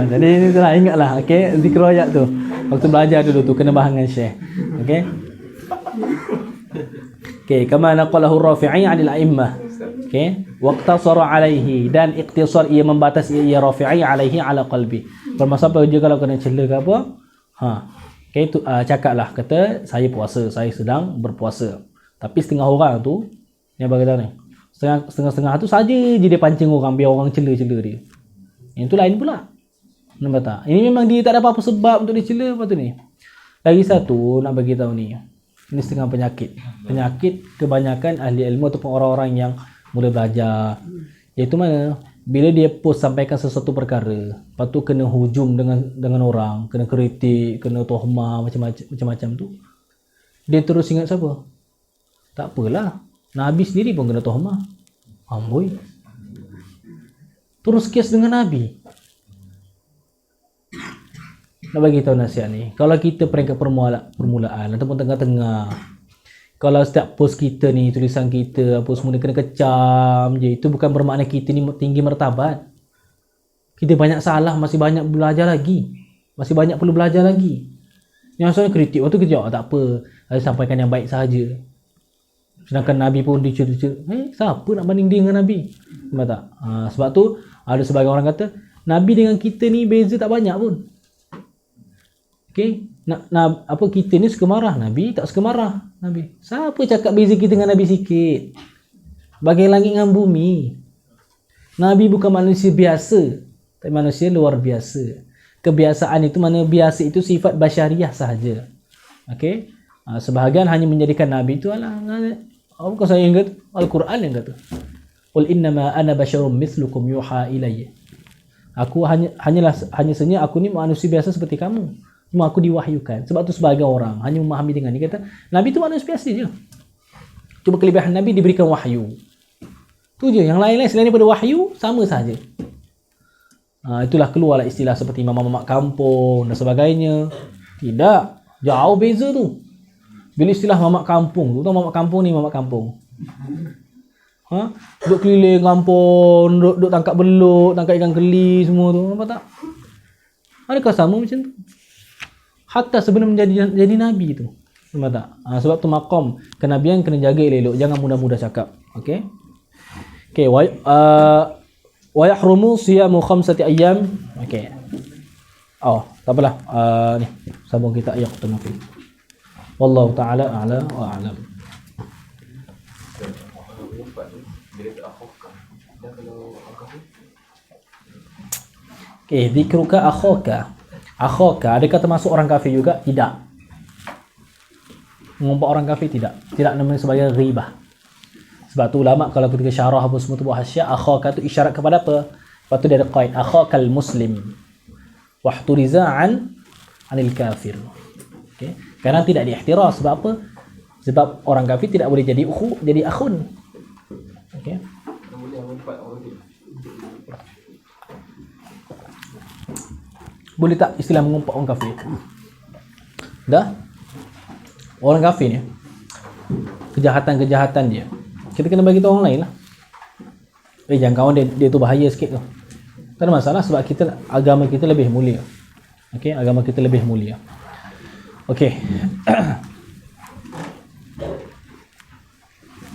jadi ini telah ingatlah, okey, zikr ayat tu. Waktu belajar dulu tu kena bahan dengan Syekh. Okey. Okey, kama naqalahu Rafi'i 'anil a'immah. Okey, waqtasara 'alaihi, dan ikhtisar ia membatasi ia Rafi'i 'alaihi 'ala qalbi. Bermaksud dia kalau kena cela ke apa? Okey, tu cakaplah, kata saya puasa, saya sedang berpuasa. Tapi setengah orang tu yang bagi tahu ni, setengah tu saja je dia pancing orang biar orang cela-cela dia. Yang tu lain pula. Nampak tak? Ini memang dia tak ada apa-apa sebab untuk dia cela. Apa tu ni? Lagi satu nak bagi tahu ni. Ini setengah penyakit. Penyakit kebanyakan ahli ilmu ataupun orang-orang yang mula belajar. Iaitu mana? Bila dia post sampaikan sesuatu perkara, lepas tu kena hujum dengan orang, kena kritik, kena tohmah, macam-macam tu. Dia terus ingat siapa? Tak apalah. Nabi sendiri pun kena tohmah. Amboi. Terus kes dengan Nabi. Nak bagi tahu nasihat ni. Kalau kita peringkat permulaan ataupun tengah-tengah, kalau setiap post kita ni, tulisan kita, apa semua kena kecam je, itu bukan bermakna kita ni tinggi martabat. Kita banyak salah, masih banyak belajar lagi. Masih banyak perlu belajar lagi. Yang soal kritik, waktu kita tak apa, saya sampaikan yang baik sahaja. Sedangkan Nabi pun dicela-cela. Siapa nak banding dia dengan Nabi? Nampak tak? Sebab tu ada sebagian orang kata Nabi dengan kita ni beza tak banyak pun. Okey, apa kita ni suka marah, Nabi tak suka marah. Nabi. Siapa cakap beza kita dengan Nabi sikit? Bagai langit dengan bumi. Nabi bukan manusia biasa, tapi manusia luar biasa. Kebiasaan itu mana biasa itu sifat basyariah sahaja. Okey? Sebahagian hanya menjadikan Nabi itu bukan saya yang kata, Al-Quran yang kata. Qul innama ana basyarum mithlukum yuha ilayya. Aku hanya saja aku ni manusia biasa seperti kamu. Cuma aku diwahyukan. Sebab tu sebagai orang hanya memahami dengan dia kata Nabi tu manusia biasa je. Cuma kelebihan Nabi diberikan wahyu. Tu je, yang lain-lain selain daripada wahyu sama saja. Itulah keluarlah istilah seperti mamak-mamak kampung dan sebagainya. Tidak, jauh beza tu. Bila istilah mamak kampung tu, tahu mamak kampung ni mamak kampung. Duduk keliling kampung, duduk tangkap belut, tangkap ikan keli semua tu, nampak tak? Adakah sama macam tu? Hatta sebelum jadi Nabi tu, nampak tak? Sebab tu maqam kenabian kena jaga elok, jangan mudah-mudah cakap. Okey. Okey, wa yahrumu siyamu 5 ayyam. Okey. Tak apalah. Ni sambung kita ayat terakhir. Wallahu taala a'la wa a'lam. Okey, zikruka akhaka. Akhaka adakah termasuk orang kafir juga? Tidak. Mengumpat orang kafir tidak. Tidak namanya sebagai ghibah. Sebab tu ulama kalau ketika syarah apa semua tu buat hasyiah, akhaka tu isyarat kepada apa? Lepas tu dia ada qaid, akhakal muslim wahturiza anil kafir. Okey. Kerana tidak diihtiraz. Sebab apa? Sebab orang kafir tidak boleh jadi akhun. Okey. Boleh tak istilah mengumpat orang kafir? Dah? Orang kafir ni kejahatan-kejahatan dia kita kena bagi tahu orang lain lah. Jangan kawan dia tu bahaya sikit tu. Tak ada masalah sebab kita agama kita lebih mulia. Okey, agama kita lebih mulia. Okey.